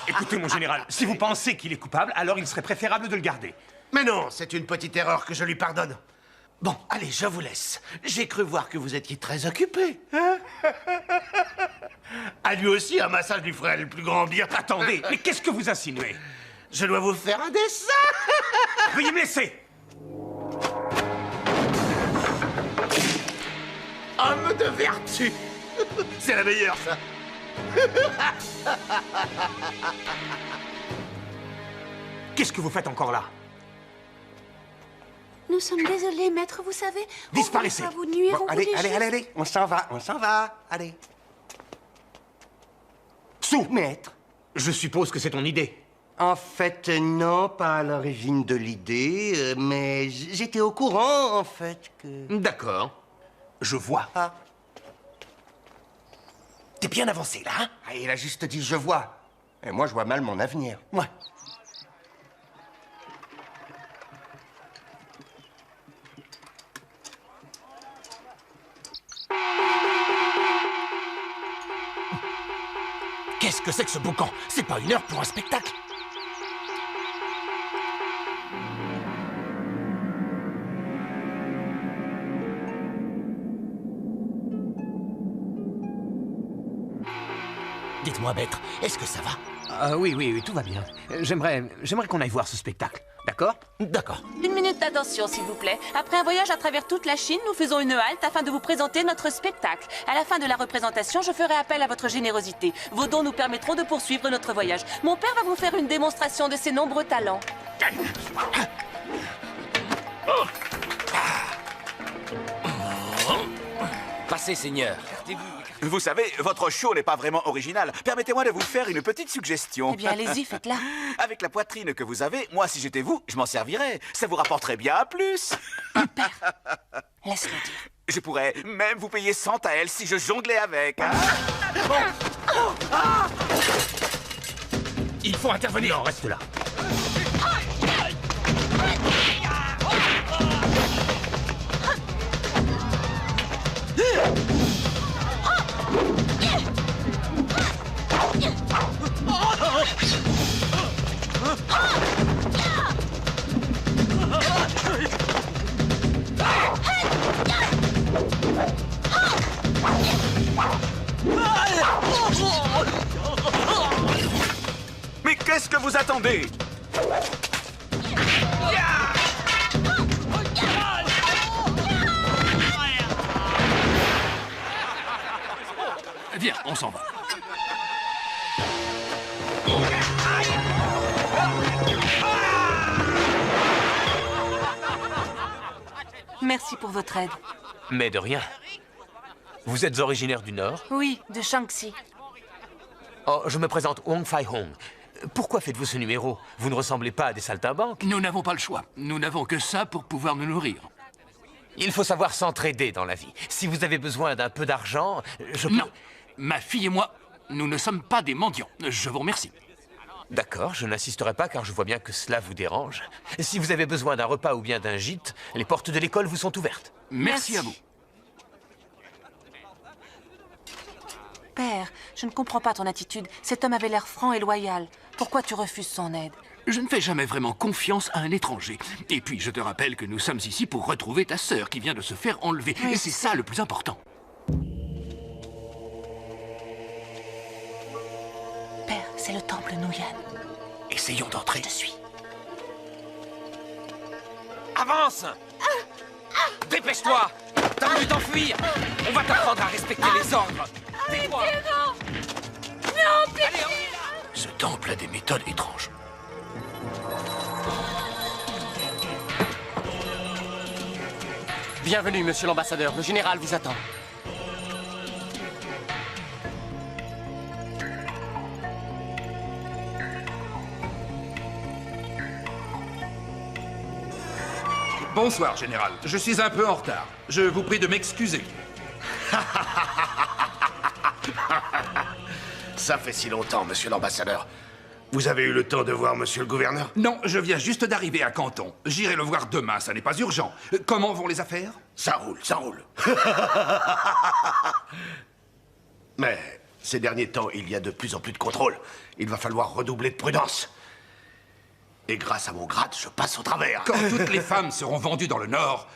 Écoutez, mon général, si vous pensez qu'il est coupable, alors il serait préférable de le garder. Mais non, c'est une petite erreur que je lui pardonne. Bon, allez, je vous laisse. J'ai cru voir que vous étiez très occupé. À lui aussi, un massage lui ferait le plus grand bien. Attendez, mais qu'est-ce que vous insinuez? Je dois vous faire un dessin. Veuillez me laisser. Homme de vertu. C'est la meilleure, ça. Qu'est-ce que vous faites encore là? Nous sommes désolés, maître, vous savez. Disparaissez. On va vous nuire, Bon, on allez, voulait allez, juste- allez. On s'en va. Allez. Sous. Maître. Je suppose que c'est ton idée. En fait, non, pas à l'origine de l'idée, mais j'étais au courant, en fait, que... D'accord. Je vois. Ah. T'es bien avancé, là, hein? Ah, il a juste dit « je vois ». Et moi, je vois mal mon avenir. Ouais. Qu'est-ce que c'est que ce boucan? C'est pas une heure pour un spectacle. Dites-moi, maître, est-ce que ça va? Oui, tout va bien. J'aimerais qu'on aille voir ce spectacle. D'accord? D'accord. Une minute d'attention, s'il vous plaît. Après un voyage à travers toute la Chine, nous faisons une halte afin de vous présenter notre spectacle. À la fin de la représentation, je ferai appel à votre générosité. Vos dons nous permettront de poursuivre notre voyage. Mon père va vous faire une démonstration de ses nombreux talents. Passez, seigneur. Vous savez, votre show n'est pas vraiment original. Permettez-moi de vous faire une petite suggestion. Eh bien, allez-y, faites-la. Avec la poitrine que vous avez, moi, si j'étais vous, je m'en servirais. Ça vous rapporterait bien à plus. Laisse-le dire. Je pourrais même vous payer 100 taels si je jonglais avec. Hein. Il faut intervenir. Non, reste là. Mais qu'est-ce que vous attendez? Viens, on s'en va. Merci pour votre aide. Mais de rien. Vous êtes originaire du Nord? Oui, de Shaanxi. Oh, je me présente Wong Fai Hong. Pourquoi faites-vous ce numéro? Vous ne ressemblez pas à des saltimbanques. Nous n'avons pas le choix. Nous n'avons que ça pour pouvoir nous nourrir. Il faut savoir s'entraider dans la vie. Si vous avez besoin d'un peu d'argent, je peux... Non. Ma fille et moi, nous ne sommes pas des mendiants. Je vous remercie. D'accord, je n'insisterai pas car je vois bien que cela vous dérange. Si vous avez besoin d'un repas ou bien d'un gîte, les portes de l'école vous sont ouvertes. Merci à vous. Père, je ne comprends pas ton attitude. Cet homme avait l'air franc et loyal. Pourquoi tu refuses son aide? Je ne fais jamais vraiment confiance à un étranger. Et puis, je te rappelle que nous sommes ici pour retrouver ta sœur qui vient de se faire enlever. Oui. Et c'est ça le plus important. Père, c'est le temple Nuyan. Essayons d'entrer. Je te suis. Avance! Dépêche-toi! T'as voulu t'enfuir! On va t'apprendre à respecter les ordres! Tais-toi! Non, pitié! Allez, on y va! Ce temple a des méthodes étranges. Bienvenue, monsieur l'ambassadeur. Le général vous attend. Bonsoir, général. Je suis un peu en retard. Je vous prie de m'excuser. Ça fait si longtemps, monsieur l'ambassadeur. Vous avez eu le temps de voir monsieur le gouverneur? Non, je viens juste d'arriver à Canton. J'irai le voir demain, ça n'est pas urgent. Comment vont les affaires? Ça roule, ça roule. Mais ces derniers temps, il y a de plus en plus de contrôles. Il va falloir redoubler de prudence. Et grâce à mon grade, je passe au travers. Quand toutes les femmes seront vendues dans le Nord,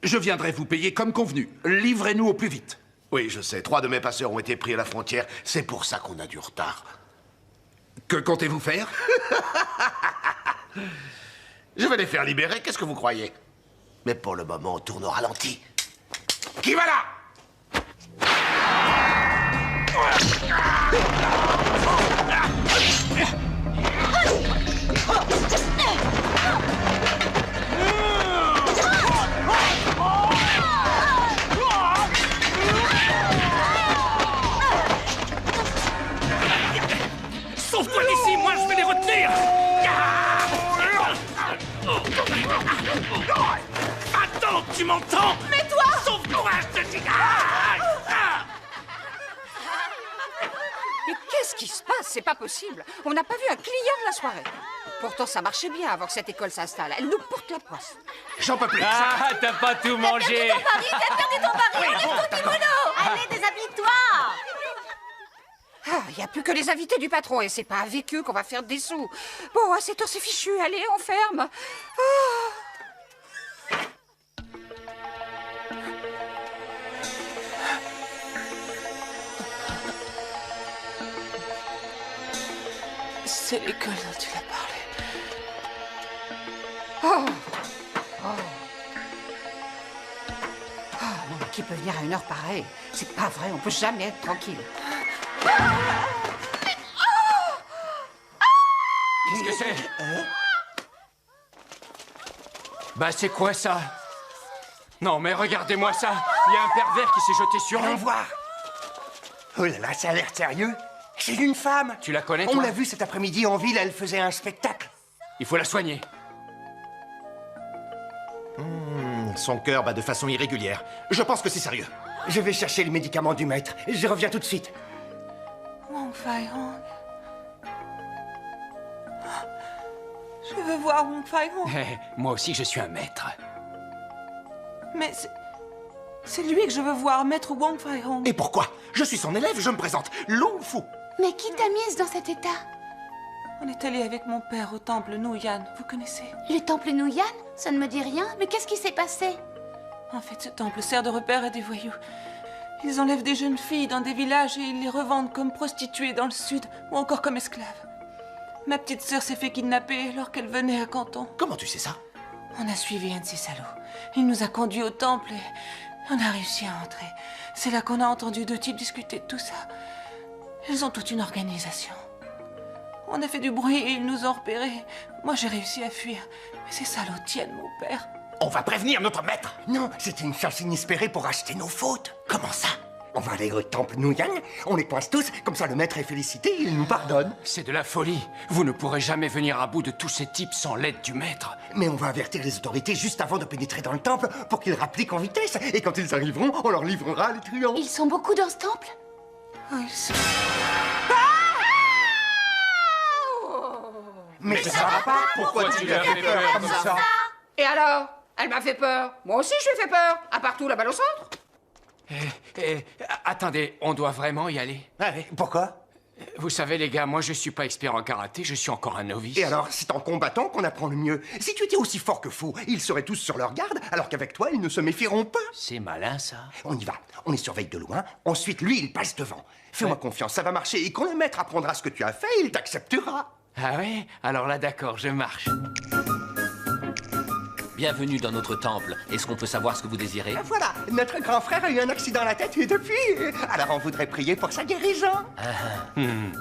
je viendrai vous payer comme convenu. Livrez-nous au plus vite. Oui, je sais. 3 de mes passeurs ont été pris à la frontière. C'est pour ça qu'on a du retard. Que comptez-vous faire? Je vais les faire libérer, qu'est-ce que vous croyez? Mais pour le moment, on tourne au ralenti. Qui va là? Sauve-toi d'ici, moi je vais les retenir! tu m'entends? Mais toi! Sauve courage de Giga! Mais qu'est-ce qui se passe? C'est pas possible. On n'a pas vu un client de la soirée. Pourtant, ça marchait bien avant que cette école s'installe. Elle nous porte la poisse. J'en peux plus. Ah, t'as pas tout mangé. T'as perdu ton pari! Enlève ton kimono! Allez, déshabille-toi! Ah, il n'y a plus que les invités du patron et c'est pas avec eux qu'on va faire des sous. Bon, à cette heure, c'est fichu. Allez, on ferme. Ah. C'est l'école dont tu as parlé. Oh. Oh. Ah, non, mais qui peut venir à une heure pareille? C'est pas vrai, on peut jamais être tranquille. Qu'est-ce que c'est? Bah, c'est quoi ça? Non, mais regardez-moi ça. Il y a un pervers qui s'est jeté sur Allons nous. voir. Oh là là, ça a l'air sérieux. C'est une femme. Tu la connais, On toi? l'a vue cet après-midi en ville, elle faisait un spectacle. Il faut la soigner. Son cœur bat de façon irrégulière. Je pense que c'est sérieux. Je vais chercher le médicament du maître. Je reviens tout de suite. Wong Fai-hong. Je veux voir Wong Fai-hong. Moi aussi, je suis un maître. Mais c'est lui que je veux voir, maître Wong Fai-hong. Et pourquoi? Je suis son élève, je me présente. Long Fu. Mais qui t'a mise dans cet état? On est allé avec mon père au temple Nuyan, vous connaissez? Le temple Nuyan? Ça ne me dit rien, mais qu'est-ce qui s'est passé? En fait, ce temple sert de repère à des voyous. Ils enlèvent des jeunes filles dans des villages et ils les revendent comme prostituées dans le sud ou encore comme esclaves. Ma petite sœur s'est fait kidnapper alors qu'elle venait à Canton. Comment tu sais ça? On a suivi un de ces salauds. Il nous a conduits au temple et on a réussi à entrer. C'est là qu'on a entendu deux types discuter de tout ça. Ils ont toute une organisation. On a fait du bruit et ils nous ont repérés. Moi, j'ai réussi à fuir. Mais ces salauds tiennent mon père. On va prévenir notre maître. Non, c'était une chance inespérée pour acheter nos fautes. Comment ça? On va aller au temple Nuyan, on les coince tous, comme ça le maître est félicité, il nous pardonne. C'est de la folie. Vous ne pourrez jamais venir à bout de tous ces types sans l'aide du maître. Mais on va avertir les autorités juste avant de pénétrer dans le temple pour qu'ils rappliquent en vitesse. Et quand ils arriveront, on leur livrera les truands. Ils sont beaucoup dans ce temple? Oh, ils sont... Mais ça va pas? Pourquoi tu lui as fait peur comme ça? Et alors? Elle m'a fait peur. Moi aussi, je lui ai fait peur. À part tout, la balle au centre. Attendez, on doit vraiment y aller. Pourquoi? Vous savez, les gars, moi, je suis pas expert en karaté, je suis encore un novice. Et alors, c'est en combattant qu'on apprend le mieux. Si tu étais aussi fort que fou, ils seraient tous sur leur garde, alors qu'avec toi, ils ne se méfieront pas. C'est malin, ça. On y va. On les surveille de loin. Ensuite, lui, il passe devant. Fais-moi confiance, ça va marcher. Et quand le maître apprendra ce que tu as fait, il t'acceptera. Ah ouais? Alors là, d'accord, je marche. Bienvenue dans notre temple. Est-ce qu'on peut savoir ce que vous désirez? Voilà, notre grand frère a eu un accident à la tête et depuis... Alors on voudrait prier pour sa guérison.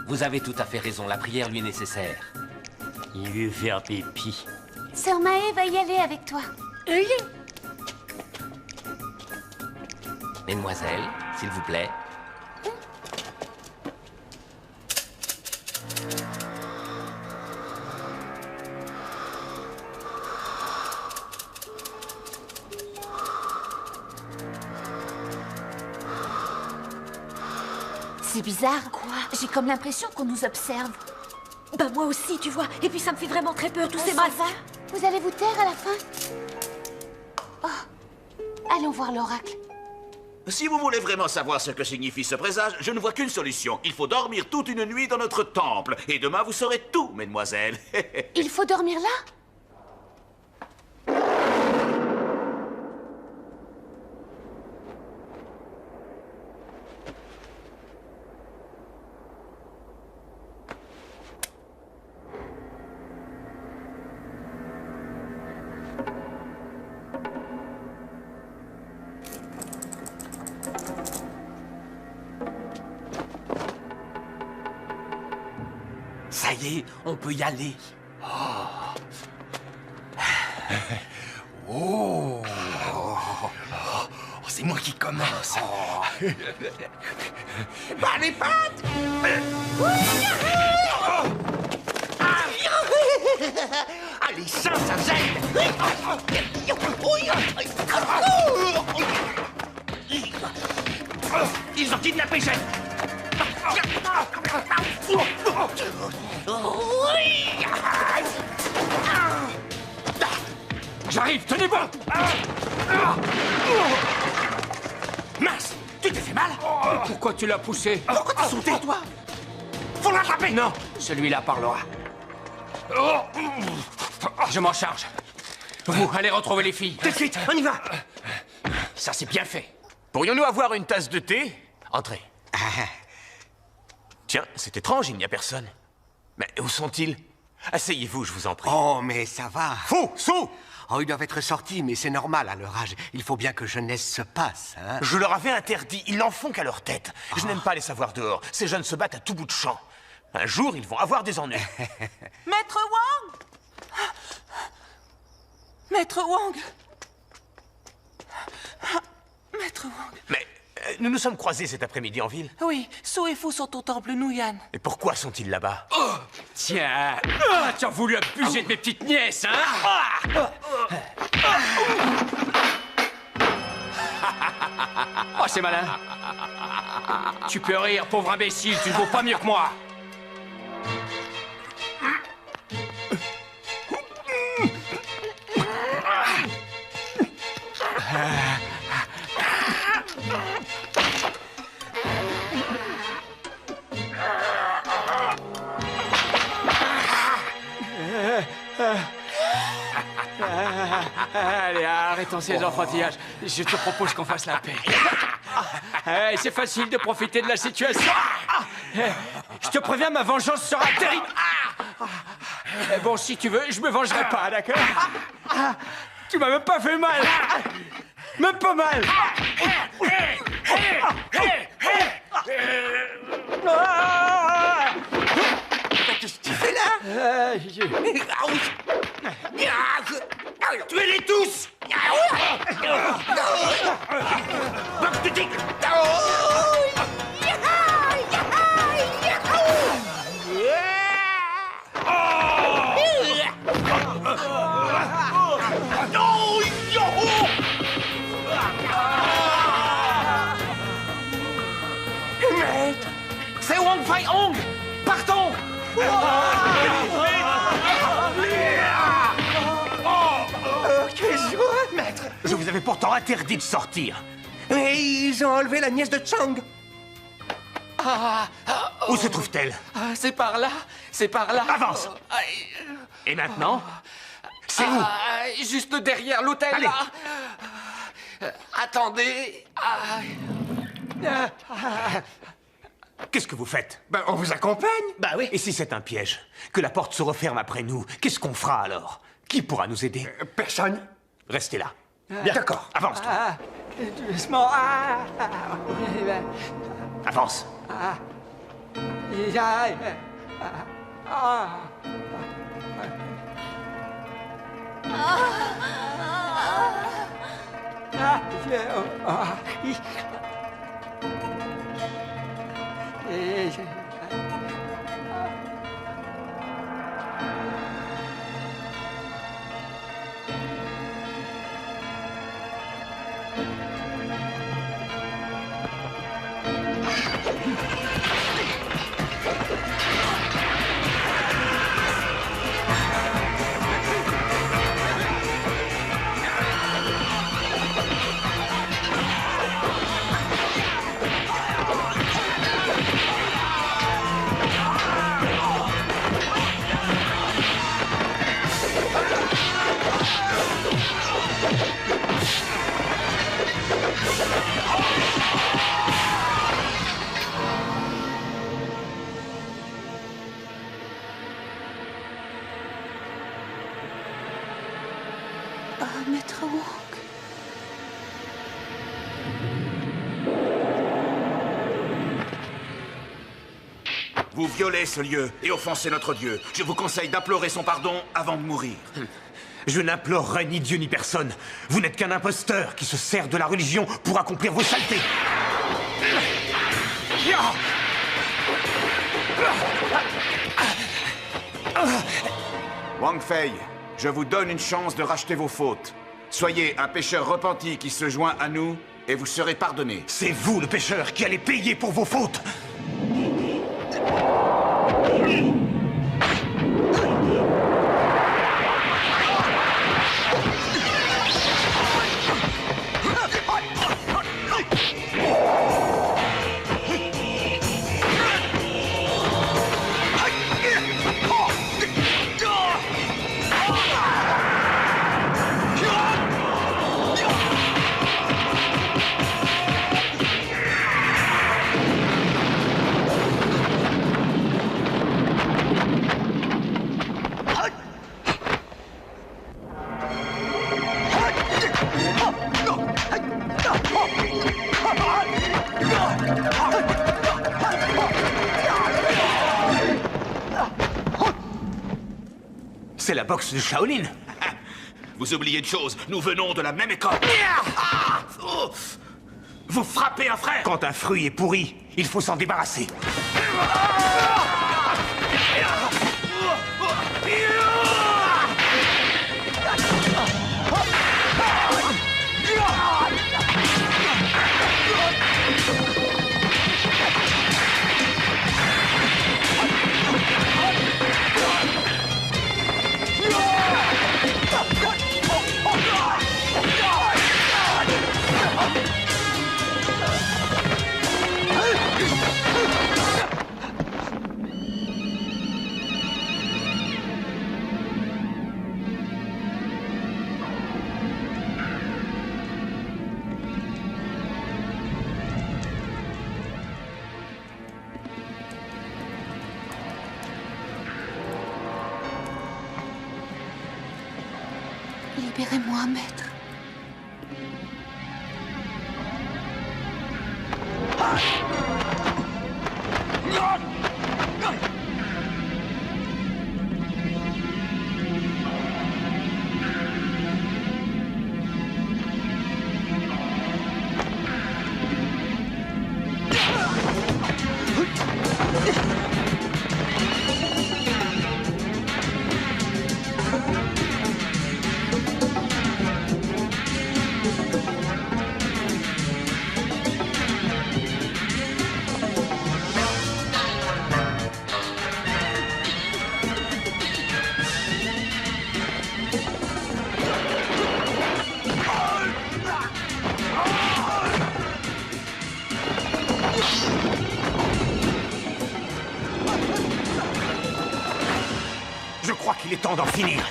Vous avez tout à fait raison, la prière lui est nécessaire. Il veut faire pipi. Sœur Maë va y aller avec toi. Mesdemoiselles, s'il vous plaît. C'est bizarre. Quoi? J'ai comme l'impression qu'on nous observe. Bah moi aussi, tu vois. Et puis ça me fait vraiment très peur, tous ces Ça masques. va? Vous allez vous taire à la fin? Oh. Allons voir l'oracle. Si vous voulez vraiment savoir ce que signifie ce présage, je ne vois qu'une solution. Il faut dormir toute une nuit dans notre temple. Et demain, vous saurez tout, mesdemoiselles. Il faut dormir là? Ça y est, on peut y aller. Oh. C'est moi qui commence. Bah les pattes! Ah, les seins, ça gêne. Ils ont kidnappé Jane. J'arrive, tenez bon. Mince, tu t'es fait mal? Pourquoi tu l'as poussé? Pourquoi t'as sauté, toi? Faut l'attraper. Non, celui-là parlera. Je m'en charge. Vous, allez retrouver les filles. Tout de suite, on y va. Ça, c'est bien fait. Pourrions-nous avoir une tasse de thé? Entrez. Tiens, c'est étrange, il n'y a personne. Mais où sont-ils? Asseyez-vous, je vous en prie. Oh, mais ça va. Faux, sous. Oh, ils doivent être sortis, mais c'est normal à leur âge. Il faut bien que jeunesse se passe, hein. Je leur avais interdit, ils n'en font qu'à leur tête. Je n'aime pas les savoir dehors. Ces jeunes se battent à tout bout de champ. Un jour, ils vont avoir des ennuis. Maître Wang! Maître Wang! Maître Wang! Mais nous nous sommes croisés cet après-midi en ville. Oui, So et Fu sont au temple Nuyan. Et pourquoi sont-ils là-bas? Oh, tiens, tu as voulu abuser de mes petites nièces, hein? Oh, c'est malin. Tu peux rire, pauvre imbécile, tu ne vaux pas mieux que moi. Allez, arrêtons ces enfantillages. Je te propose qu'on fasse la paix. C'est facile de profiter de la situation. Je te préviens, ma vengeance sera terrible. Bon, si tu veux, je me vengerai pas, d'accord? Tu m'as même pas fait mal. Même pas mal. Qu'est-ce que tu fais là? Tuez-les tous! Box de tigre! Maître, c'est Wang Fai Hong. Partons. Quelle joie, maître! Je vous avais pourtant interdit de sortir. Mais ils ont enlevé la nièce de Chang. Où se trouve-t-elle? C'est par là, c'est par là. Avance! Et maintenant? C'est où? Juste derrière l'hôtel, Allez. là. Attendez. Qu'est-ce que vous faites? Ben, on vous accompagne. Bah oui. Et si c'est un piège? Que la porte se referme après nous, qu'est-ce qu'on fera alors? Qui pourra nous aider? Personne. Restez là. Bien. D'accord. Avance-toi. Doucement. Avance. Maître Wang. Vous violez ce lieu et offensez notre Dieu. Je vous conseille d'implorer son pardon avant de mourir. Je n'implorerai ni Dieu ni personne. Vous n'êtes qu'un imposteur qui se sert de la religion pour accomplir vos saletés. Wang Fei, je vous donne une chance de racheter vos fautes. Soyez un pécheur repenti qui se joint à nous, et vous serez pardonné. C'est vous, le pécheur, qui allez payer pour vos fautes. C'est la boxe de Shaolin. Vous oubliez une chose, nous venons de la même école. Vous frappez un frère. Quand un fruit est pourri, il faut s'en débarrasser. Libérez-moi, maître. Je crois qu'il est temps d'en finir.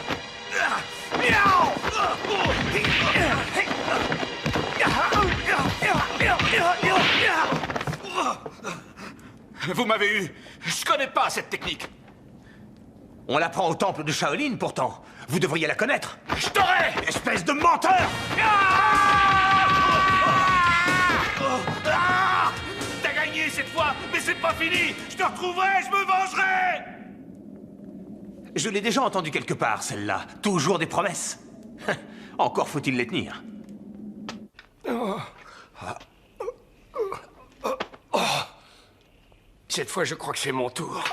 Vous m'avez eu. Je connais pas cette technique. On l'apprend au temple de Shaolin, pourtant. Vous devriez la connaître. Je t'aurai, espèce de menteur. T'as gagné cette fois, mais c'est pas fini. Je te retrouverai, je me vengerai. Je l'ai déjà entendu quelque part, celle-là. Toujours des promesses. Encore faut-il les tenir. Cette fois, je crois que c'est mon tour.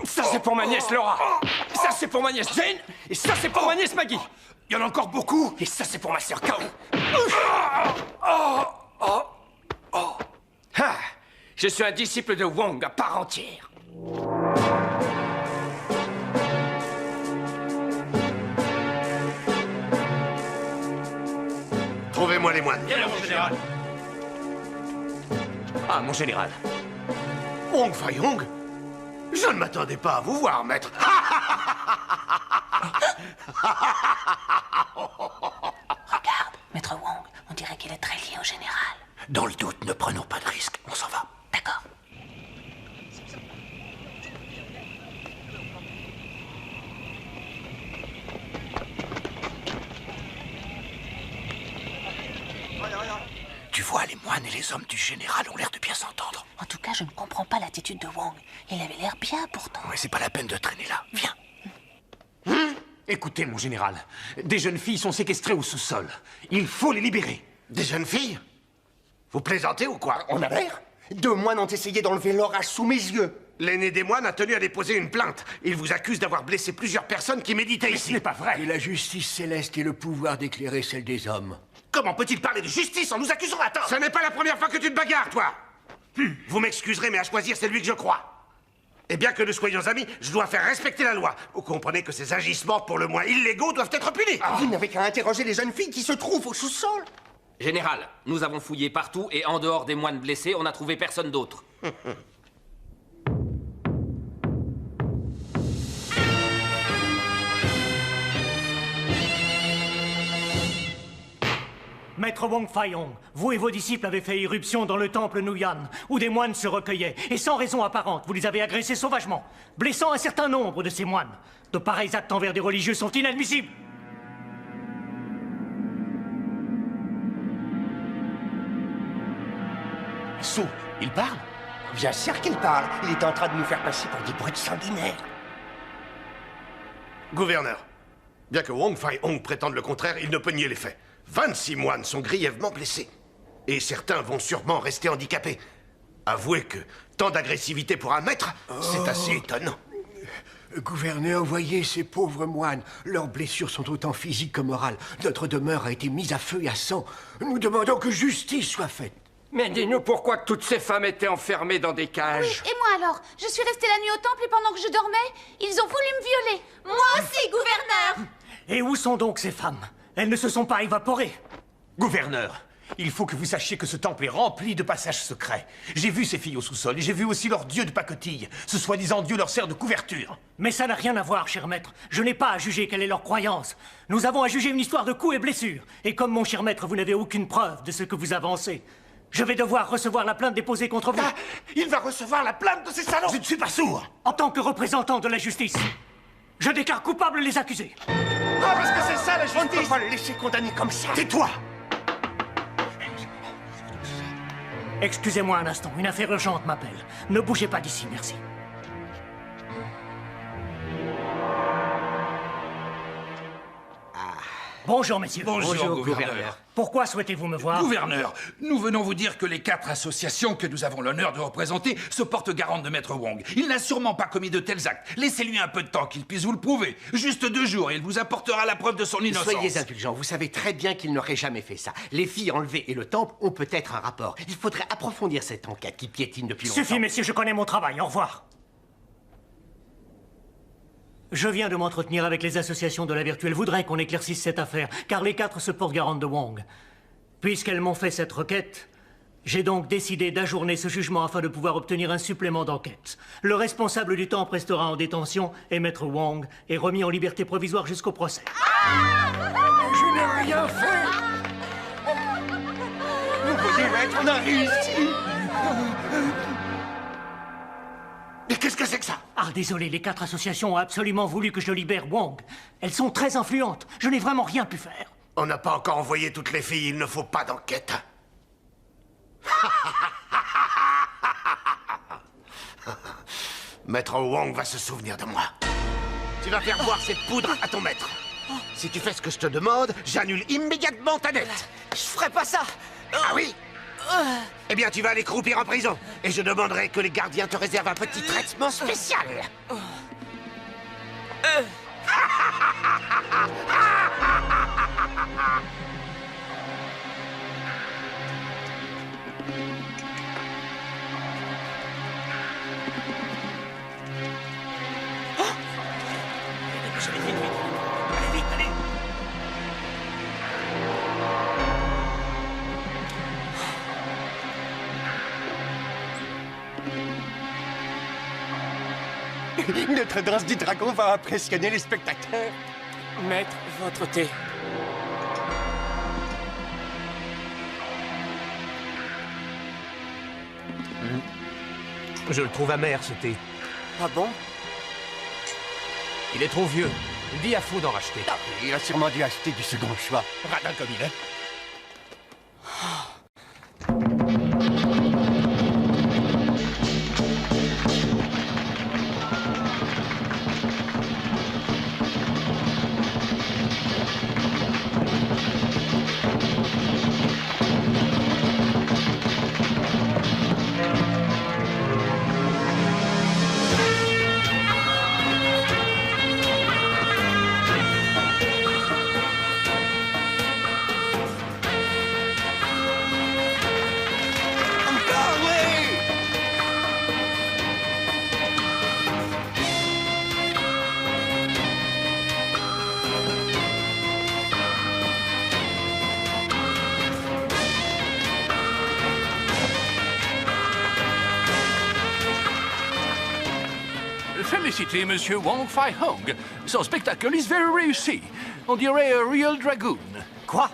Ça, c'est pour ma nièce Laura. Ça, c'est pour ma nièce Jane. Et ça, c'est pour ma nièce Maggie. Il y en a encore beaucoup. Et ça, c'est pour ma sœur Kao. Je suis un disciple de Wong à part entière. Trouvez-moi les moines. Bien, mon général. Ah, mon général. Wong Fai-Hung, je ne m'attendais pas à vous voir, maître. Regarde, maître Wong, on dirait qu'il est très lié au général. Dans le doute, ne prenons pas de risques. On s'en va. D'accord. Tu vois, les moines et les hommes du général ont l'air de bien s'entendre. En tout cas, je ne comprends pas l'attitude de Wong. Il avait l'air bien pourtant. Mais c'est pas la peine de traîner là. Viens. Écoutez, mon général, des jeunes filles sont séquestrées au sous-sol. Il faut les libérer. Des jeunes filles? Vous plaisantez ou quoi? On a l'air. 2 moines ont essayé d'enlever l'orage sous mes yeux. L'aîné des moines a tenu à déposer une plainte. Il vous accuse d'avoir blessé plusieurs personnes qui méditaient ici. Ce n'est pas vrai. Et la justice céleste et le pouvoir d'éclairer celle des hommes. Comment peut-il parler de justice en nous accusant à tort? Ce n'est pas la première fois que tu te bagarres, toi. Vous m'excuserez, mais à choisir, c'est lui que je crois. Et bien que nous soyons amis, je dois faire respecter la loi. Vous comprenez que ces agissements, pour le moins illégaux, doivent être punis. Vous n'avez qu'à interroger les jeunes filles qui se trouvent au sous-sol. Général, nous avons fouillé partout et en dehors des moines blessés, on n'a trouvé personne d'autre. Maître Wong Fai-hong, vous et vos disciples avez fait irruption dans le temple Nuyan, où des moines se recueillaient, et sans raison apparente, vous les avez agressés sauvagement, blessant un certain nombre de ces moines. De pareils actes envers des religieux sont inadmissibles. Sou, il parle? Bien sûr qu'il parle. Il est en train de nous faire passer pour des brutes sanguinaires. Gouverneur, bien que Wong Fai-hong prétende le contraire, il ne peut nier les faits. 26 moines sont grièvement blessés. Et certains vont sûrement rester handicapés. Avouez que tant d'agressivité pour un maître, c'est assez étonnant. Gouverneur, voyez ces pauvres moines. Leurs blessures sont autant physiques que morales. Notre demeure a été mise à feu et à sang. Nous demandons que justice soit faite. Mais dis-nous pourquoi toutes ces femmes étaient enfermées dans des cages. Oui, et moi alors? Je suis restée la nuit au temple et pendant que je dormais, ils ont voulu me violer. Moi aussi, gouverneur! Et où sont donc ces femmes? Elles ne se sont pas évaporées. Gouverneur, il faut que vous sachiez que ce temple est rempli de passages secrets. J'ai vu ces filles au sous-sol et j'ai vu aussi leur dieu de pacotille. Ce soi-disant dieu leur sert de couverture. Mais ça n'a rien à voir, cher maître. Je n'ai pas à juger quelle est leur croyance. Nous avons à juger une histoire de coups et blessures. Et comme mon cher maître, vous n'avez aucune preuve de ce que vous avancez, je vais devoir recevoir la plainte déposée contre vous. Ah, il va recevoir la plainte de ces salauds. Je ne suis pas sourd. En tant que représentant de la justice, je déclare coupables les accusés. Ah, parce que c'est ça la justice. On ne peut pas le laisser condamner comme ça. Tais-toi. Excusez-moi un instant, une affaire urgente m'appelle. Ne bougez pas d'ici, merci. Bonjour, messieurs. Bonjour, gouverneur. Pourquoi souhaitez-vous me voir? Gouverneur, nous venons vous dire que les 4 associations que nous avons l'honneur de représenter se portent garantes de Maître Wong. Il n'a sûrement pas commis de tels actes. Laissez-lui un peu de temps qu'il puisse vous le prouver. Juste 2 jours et il vous apportera la preuve de son innocence. Soyez indulgents, vous savez très bien qu'il n'aurait jamais fait ça. Les filles enlevées et le temple ont peut-être un rapport. Il faudrait approfondir cette enquête qui piétine depuis longtemps. Suffit, messieurs, je connais mon travail. Au revoir. Je viens de m'entretenir avec les associations de la vertu. Elles voudraient qu'on éclaircisse cette affaire, car les 4 se portent garantes de Wong. Puisqu'elles m'ont fait cette requête, j'ai donc décidé d'ajourner ce jugement afin de pouvoir obtenir un supplément d'enquête. Le responsable du temple restera en détention et Maître Wong est remis en liberté provisoire jusqu'au procès. Je n'ai rien fait. Nouveau maître, on a réussi. Mais qu'est-ce que c'est que ça? Ah, désolé, les 4 associations ont absolument voulu que je libère Wong. Elles sont très influentes. Je n'ai vraiment rien pu faire. On n'a pas encore envoyé toutes les filles, il ne faut pas d'enquête. Maître Wong va se souvenir de moi. Tu vas faire voir cette poudre à ton maître. Si tu fais ce que je te demande, j'annule immédiatement ta dette. Je ferai pas ça. Ah oui? Eh bien, tu vas aller croupir en prison. Et je demanderai que les gardiens te réservent un petit traitement spécial. Allez, vite, allez. Notre danse du dragon va impressionner les spectateurs. Maître, votre thé. Je le trouve amer, ce thé. Ah bon? Il est trop vieux. Dis à Fou d'en racheter. Il a sûrement dû acheter du second choix. Radin comme il est. féliciter Monsieur Wong Fai Hong. Son spectacle est very réussi. On dirait un Real Dragoon. Quoi?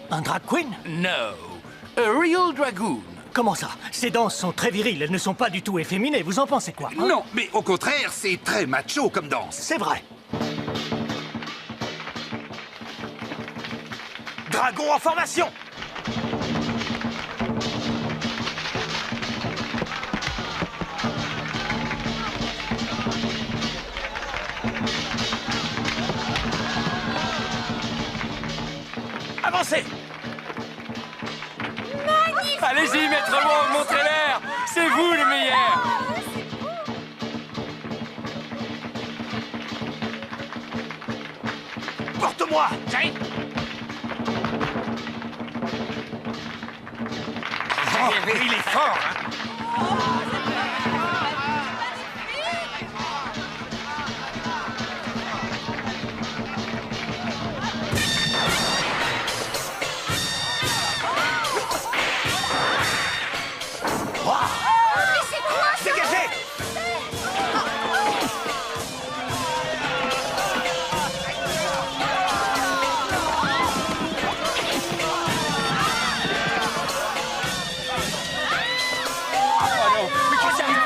Un drag queen? No, a Real Dragoon. Comment ça? Ces danses sont très viriles, elles ne sont pas du tout efféminées. Vous en pensez quoi? Hein? Non, mais au contraire, c'est très macho comme danse. C'est vrai. Dragon en formation! Avancez! Magnifique! Allez-y, maître Wong, montrez l'air! C'est vous le meilleur! Porte-moi! J'arrive! Il est fort, hein? Mais c'est quoi ça? Dégagez!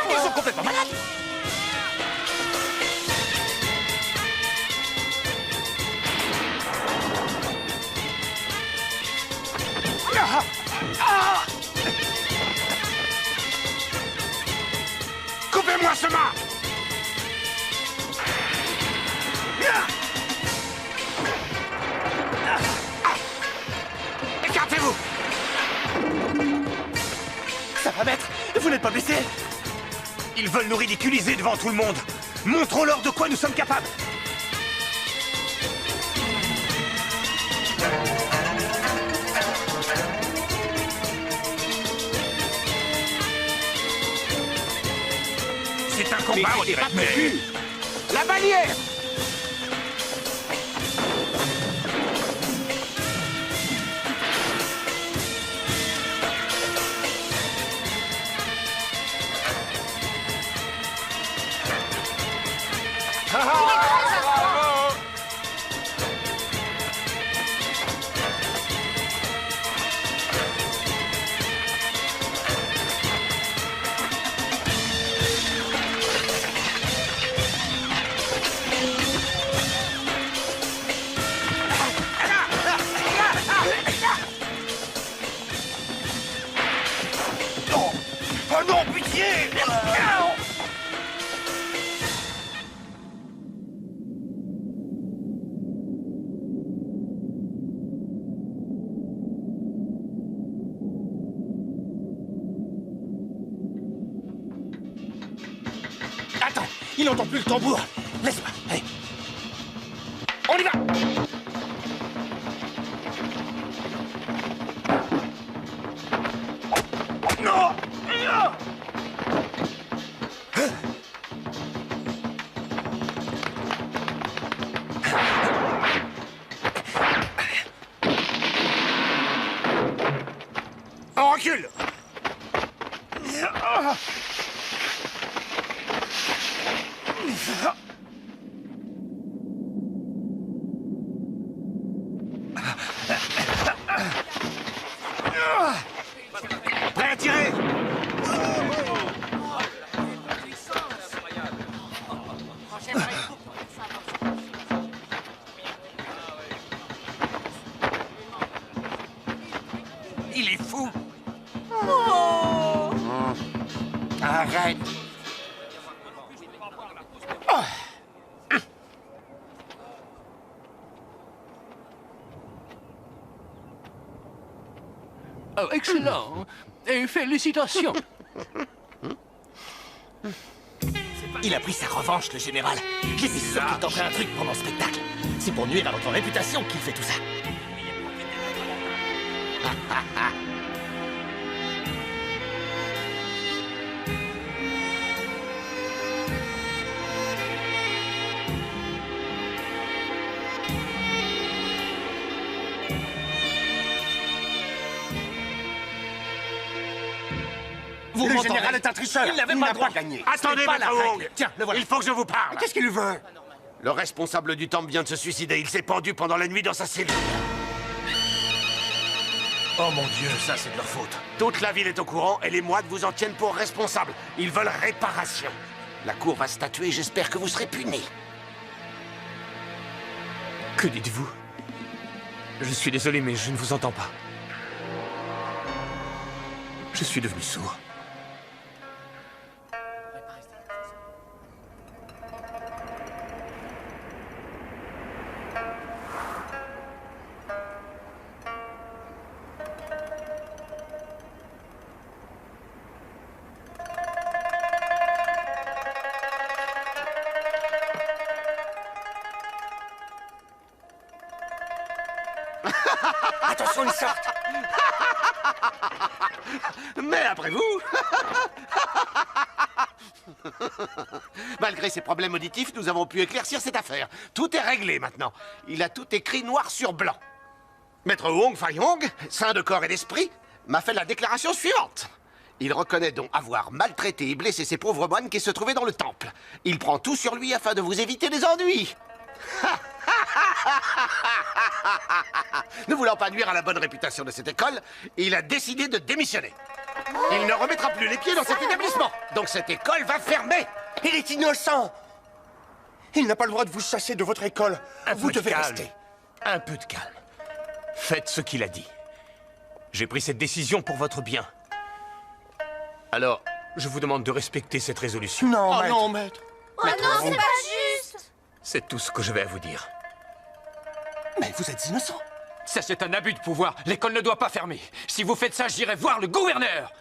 Ils sont complètement malades! Coupez-moi ce mât! Écartez-vous! Ça va, maître? Vous n'êtes pas blessé? Ils veulent nous ridiculiser devant tout le monde. Montrons-leur de quoi nous sommes capables. C'est un combat, on dirait. Mais... La bannière! Oh non, pitié! Attends, il n'entend plus le tambour. Laisse-moi, allez. On y va! Non! Non! On recule! Prêt à tirer! Il est fou! Arrête! Oh, excellent. Et félicitations. Il a pris sa revanche, le général. J'étais sûr qu'il tenterait un truc pendant le spectacle. C'est pour nuire à votre réputation qu'il fait tout ça. Vous Le m'entendez? général est un tricheur. Il n'avait Il pas n'a le droit. pas gagné. Attendez, Ce n'est pas Maître la règle. Wong. Tiens, le voilà. Il faut que je vous parle. Qu'est-ce qu'il veut? Le responsable du temple vient de se suicider. Il s'est pendu pendant la nuit dans sa cellule. Oh mon Dieu, ça c'est de leur faute. Toute la ville est au courant et les moines vous en tiennent pour responsable. Ils veulent réparation. La cour va statuer, j'espère que vous serez punis. Que dites-vous? Je suis désolé, mais je ne vous entends pas. Je suis devenu sourd. Attention, ils sortent. Mais après vous. Malgré ses problèmes auditifs, nous avons pu éclaircir cette affaire. Tout est réglé maintenant. Il a tout écrit noir sur blanc. Maître Wong Fai-Hong, saint de corps et d'esprit, m'a fait la déclaration suivante. Il reconnaît donc avoir maltraité et blessé ces pauvres moines qui se trouvaient dans le temple. Il prend tout sur lui afin de vous éviter des ennuis. Ne voulant pas nuire à la bonne réputation de cette école, il a décidé de démissionner. Il ne remettra plus les pieds dans cet établissement. Donc cette école va fermer. Il est innocent. Il n'a pas le droit de vous chasser de votre école. Vous devez rester. Un peu de calme. Faites ce qu'il a dit. J'ai pris cette décision pour votre bien. Alors, je vous demande de respecter cette résolution. Non, maître. non, maître. Oh non, c'est pas juste. C'est tout ce que je vais à vous dire. Mais vous êtes innocent. Ça, c'est un abus de pouvoir. L'école ne doit pas fermer. Si vous faites ça, j'irai voir le gouverneur.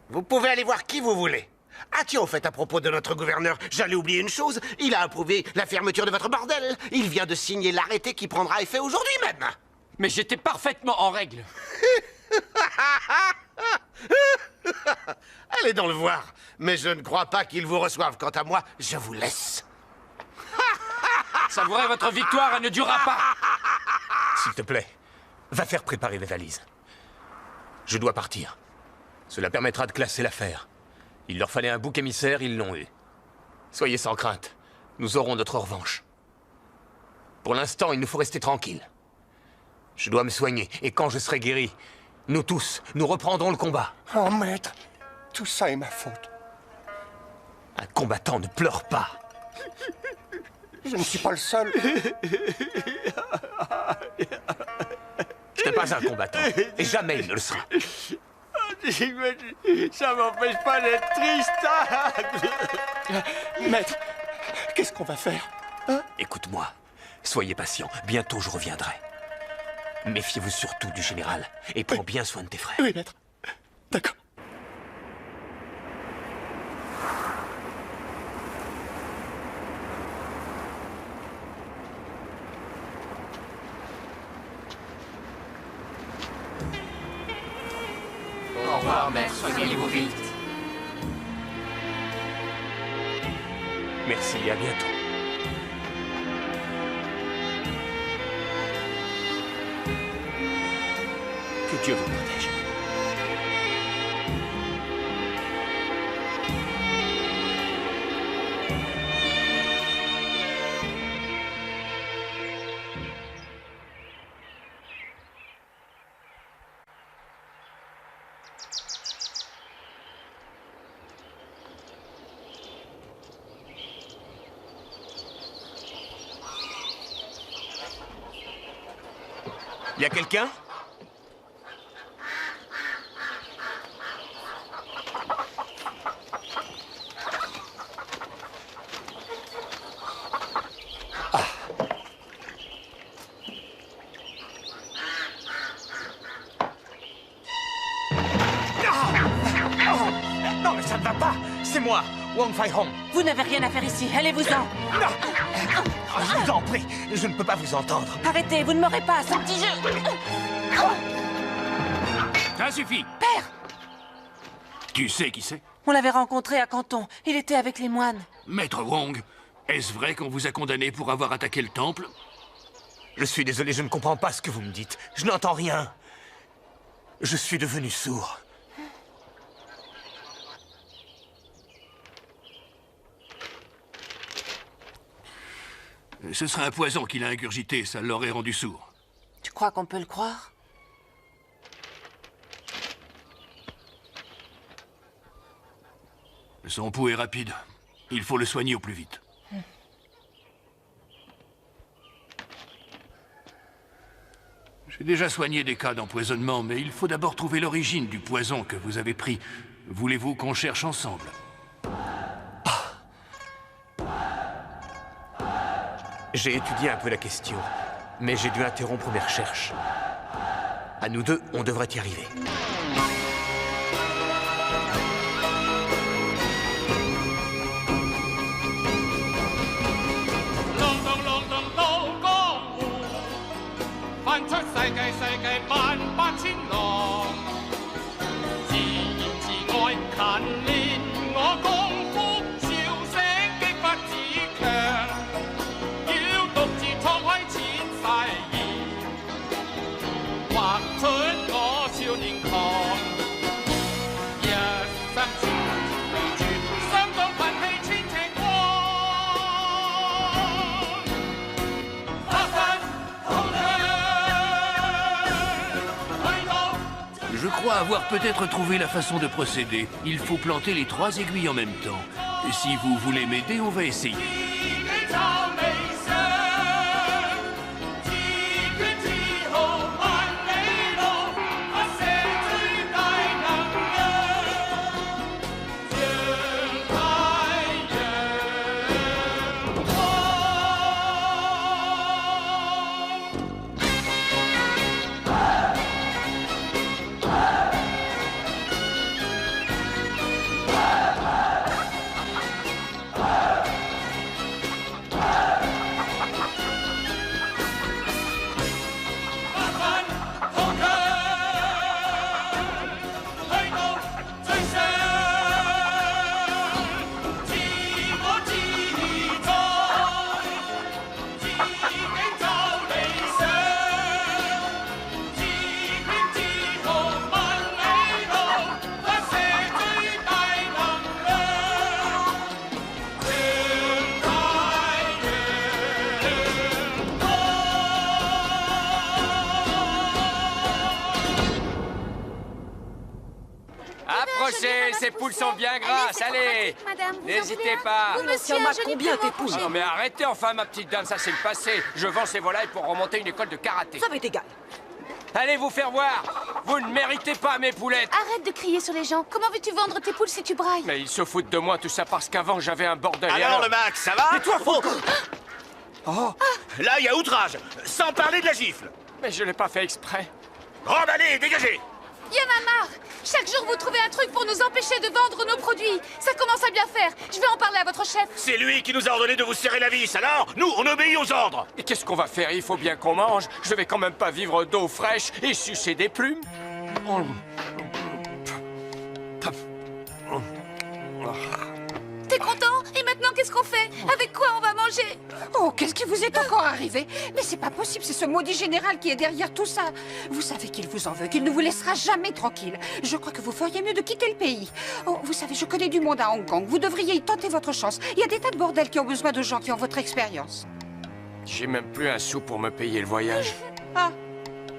Vous pouvez aller voir qui vous voulez. Ah tiens, au fait, à propos de notre gouverneur, j'allais oublier une chose. Il a approuvé la fermeture de votre bordel. Il vient de signer l'arrêté qui prendra effet aujourd'hui même. Mais j'étais parfaitement en règle. Allez donc le voir. Mais je ne crois pas qu'il vous reçoive. Quant à moi, je vous laisse. Savourez votre victoire, elle ne durera pas. S'il te plaît, va faire préparer les valises. Je dois partir. Cela permettra de classer l'affaire. Il leur fallait un bouc émissaire, ils l'ont eu. Soyez sans crainte. Nous aurons notre revanche. Pour l'instant, il nous faut rester tranquilles. Je dois me soigner, et quand je serai guéri, nous tous, nous reprendrons le combat. Oh, maître, tout ça est ma faute. Un combattant ne pleure pas. Je ne suis pas le seul. Ce n'est pas un combattant, et jamais il ne le sera. Ça m'empêche pas d'être triste. Maître, qu'est-ce qu'on va faire? Écoute-moi, soyez patient, bientôt je reviendrai. Méfiez-vous surtout du général, et prends bien soin de tes frères. Oui, maître. D'accord. Au revoir, maître. Soignez-vous vite. Merci, et à bientôt. Que Dieu vous protège. Y a quelqu'un? Non, mais ça ne va pas. C'est moi, Wong Fai-Hong. Vous n'avez rien à faire ici, allez-vous-en. Je vous en prie, je ne peux pas vous entendre. Arrêtez, vous ne m'aurez pas, ce petit jeu. Ça suffit. Père! Tu sais qui c'est? On l'avait rencontré à Canton. Il était avec les moines. Maître Wong, est-ce vrai qu'on vous a condamné pour avoir attaqué le temple? Je suis désolé, je ne comprends pas ce que vous me dites. Je n'entends rien. Je suis devenu sourd. Ce serait un poison qu'il a ingurgité, ça l'aurait rendu sourd. Tu crois qu'on peut le croire? Son pouls est rapide. Il faut le soigner au plus vite. J'ai déjà soigné des cas d'empoisonnement, mais il faut d'abord trouver l'origine du poison que vous avez pris. Voulez-vous qu'on cherche ensemble? J'ai étudié un peu la question, mais j'ai dû interrompre mes recherches. À nous deux, on devrait y arriver. Je crois avoir peut-être trouvé la façon de procéder. Il faut planter les 3 aiguilles en même temps. Et si vous voulez m'aider, on va essayer. Approchez, ces poules sont bien grasses, allez! N'hésitez pas! combien tes poules? Non mais arrêtez enfin, ma petite dame, ça c'est le passé. Je vends ces volailles pour remonter une école de karaté. Ça m'est égal. Allez vous faire voir! Vous ne méritez pas mes poulettes! Arrête de crier sur les gens. Comment veux-tu vendre tes poules si tu brailles? Mais ils se foutent de moi, tout ça parce qu'avant j'avais un bordel. Alors le Max, ça va? Et toi, Faucon? Oh. Là, il y a outrage, sans parler de la gifle. Mais je l'ai pas fait exprès. Grande allée, dégagez! Y en a marre! Chaque jour, vous trouvez un truc pour nous empêcher de vendre nos produits. Ça commence à bien faire. Je vais en parler à votre chef. C'est lui qui nous a ordonné de vous serrer la vis, alors nous, on obéit aux ordres. Et qu'est-ce qu'on va faire? Il faut bien qu'on mange. Je vais quand même pas vivre d'eau fraîche et sucer des plumes. T'es content? Et maintenant, qu'est-ce qu'on fait? Avec quoi on va manger? Oh, qu'est-ce qui vous est encore arrivé? Mais c'est pas possible, c'est ce maudit général qui est derrière tout ça. Vous savez qu'il vous en veut, qu'il ne vous laissera jamais tranquille. Je crois que vous feriez mieux de quitter le pays. Oh, vous savez, je connais du monde à Hong Kong. Vous devriez y tenter votre chance. Il y a des tas de bordels qui ont besoin de gens qui ont votre expérience. J'ai même plus un sou pour me payer le voyage. Ah,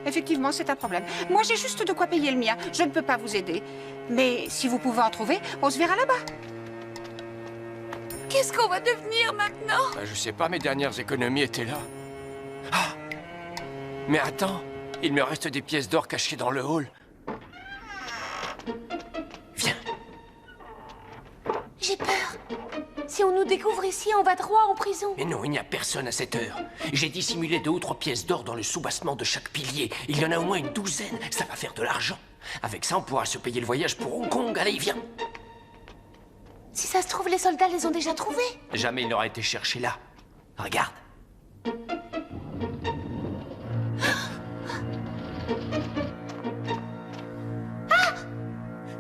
effectivement, c'est un problème. Moi, j'ai juste de quoi payer le mien. Je ne peux pas vous aider. Mais si vous pouvez en trouver, on se verra là-bas. Qu'est-ce qu'on va devenir maintenant? Je sais pas, mes dernières économies étaient là. Ah! Mais attends, il me reste des pièces d'or cachées dans le hall. Viens. J'ai peur. Si on nous découvre ici, on va droit en prison. Mais non, il n'y a personne à cette heure. J'ai dissimulé 2 ou 3 pièces d'or dans le soubassement de chaque pilier. Il y en a au moins une douzaine. Ça va faire de l'argent. Avec ça, on pourra se payer le voyage pour Hong Kong. Allez, viens. Si ça se trouve, les soldats les ont déjà trouvés. Jamais il n'aura été cherché là. Regarde.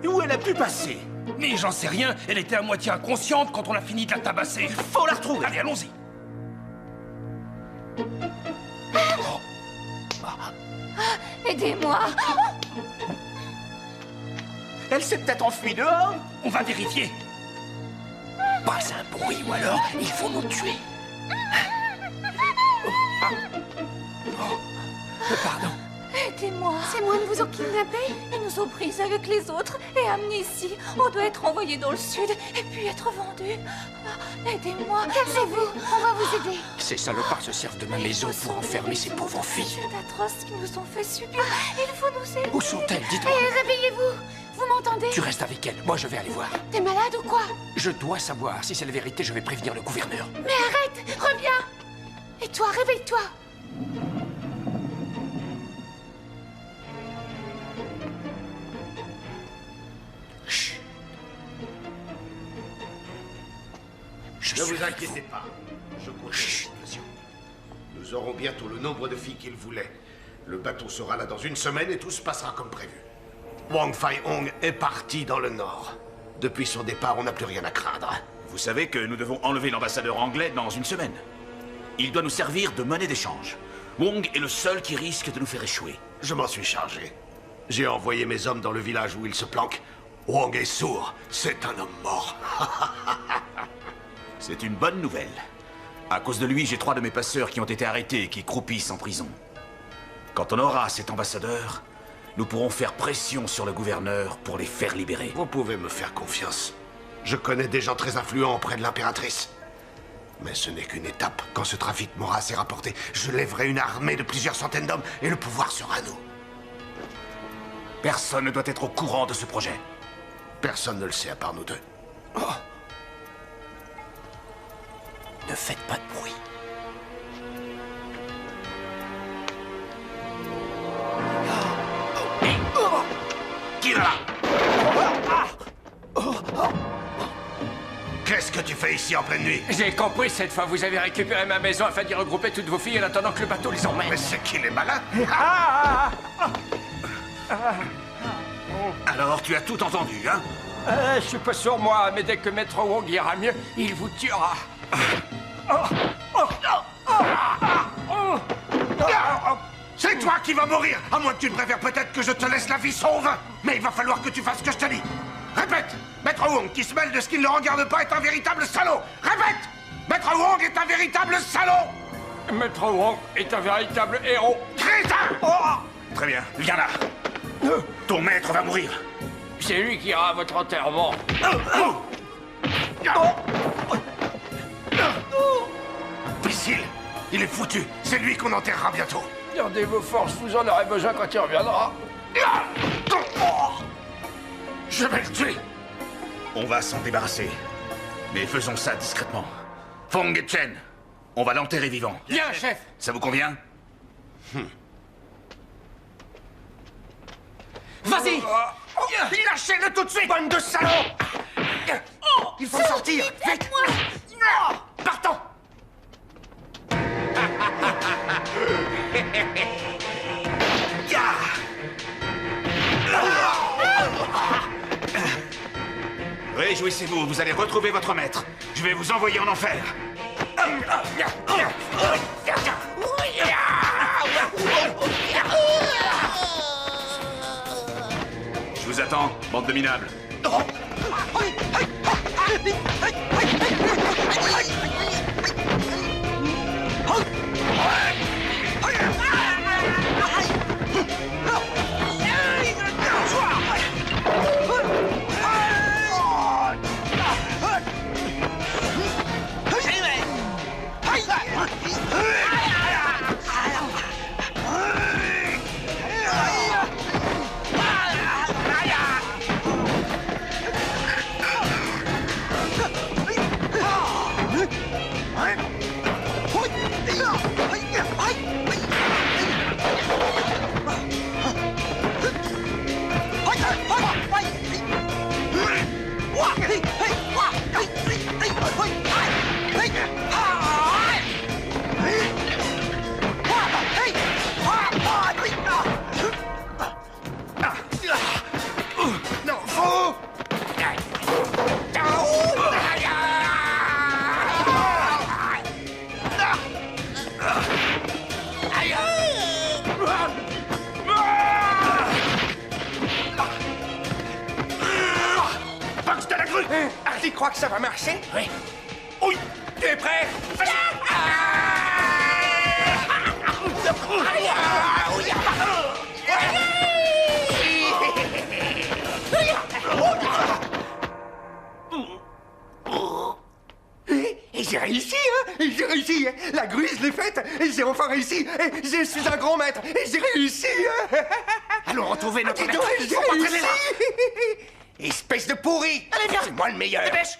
Et où elle a pu passer? Mais j'en sais rien, elle était à moitié inconsciente quand on a fini de la tabasser. Faut la retrouver. Allez, allons-y. Aidez-moi. Elle s'est peut-être enfuie dehors. On va vérifier. Pas un bruit ou alors il faut nous tuer. Aidez-moi. Ces moines vous ont kidnappé? Ils nous ont prises avec les autres et amenés ici. On doit être envoyés dans le sud et puis être vendus. Aidez-moi. Calmez-vous, on va vous aider. Ces salopards se servent de ma maison pour enfermer ces pauvres filles. C'est atroce ce qu'ils nous ont fait subir. Il faut nous aider. Où sont-elles? Dites-moi. Réveillez-vous. Vous m'entendez? Tu restes avec elles. Moi, je vais aller voir. T'es malade ou quoi? Je dois savoir. Si c'est la vérité, je vais prévenir le gouverneur. Mais arrête, reviens. Et toi, réveille-toi. Chut. Ne vous inquiétez pas. Je connais la situation. Nous aurons bientôt le nombre de filles qu'il voulait. Le bateau sera là dans une semaine et tout se passera comme prévu. Wang Fai-hong est parti dans le nord. Depuis son départ, on n'a plus rien à craindre. Vous savez que nous devons enlever l'ambassadeur anglais dans une semaine. Il doit nous servir de monnaie d'échange. Wong est le seul qui risque de nous faire échouer. Je m'en suis chargé. J'ai envoyé mes hommes dans le village où il se planque. Wong est sourd. C'est un homme mort. C'est une bonne nouvelle. À cause de lui, j'ai 3 de mes passeurs qui ont été arrêtés et qui croupissent en prison. Quand on aura cet ambassadeur, nous pourrons faire pression sur le gouverneur pour les faire libérer. Vous pouvez me faire confiance. Je connais des gens très influents auprès de l'impératrice. Mais ce n'est qu'une étape. Quand ce trafic m'aura assez rapporté, je lèverai une armée de plusieurs centaines d'hommes et le pouvoir sera à nous. Personne ne doit être au courant de ce projet. Personne ne le sait à part nous deux. Oh. Ne faites pas de bruit. Qui est là? Qu'est-ce que tu fais ici en pleine nuit? J'ai compris cette fois. Vous avez récupéré ma maison afin d'y regrouper toutes vos filles en attendant que le bateau les emmène. Mais c'est qu'il est malin. Alors, tu as tout entendu, hein? Je suis pas sûr, moi, mais dès que Maître Wong ira mieux, il vous tuera. C'est toi qui vas mourir, à moins que tu ne préfères peut-être que je te laisse la vie sauve. Mais il va falloir que tu fasses ce que je te dis. Répète, Maître Wong qui se mêle de ce qui ne le regarde pas est un véritable salaud. Répète, Maître Wong est un véritable salaud. Maître Wong est un véritable héros. Crétin! Très bien, viens là. Ton maître va mourir. C'est lui qui ira à votre enterrement. Imbécile, il est foutu. C'est lui qu'on enterrera bientôt. Gardez vos forces, vous en aurez besoin quand il reviendra. Je vais le tuer. On va s'en débarrasser. Mais faisons ça discrètement. Fong et Chen, on va l'enterrer vivant. Bien, chef. Ça vous convient? Vas-y! Lâchez-le tout de suite, bande de salauds! Il faut sortir! Vite! Partons! Réjouissez-vous, vous allez retrouver votre maître. Je vais vous envoyer en enfer. Je vous attends, bande de minables. Tu crois que ça va marcher? Oui. Oui. Tu es prêt? réussi. La grue, je l'ai faite. Et j'ai enfin réussi. Et je suis un grand maître. Et j'ai réussi. Allons retrouver notre maître. J'ai réussi. Espèce de pourri. Allez, viens. C'est moi le meilleur. Dépêche.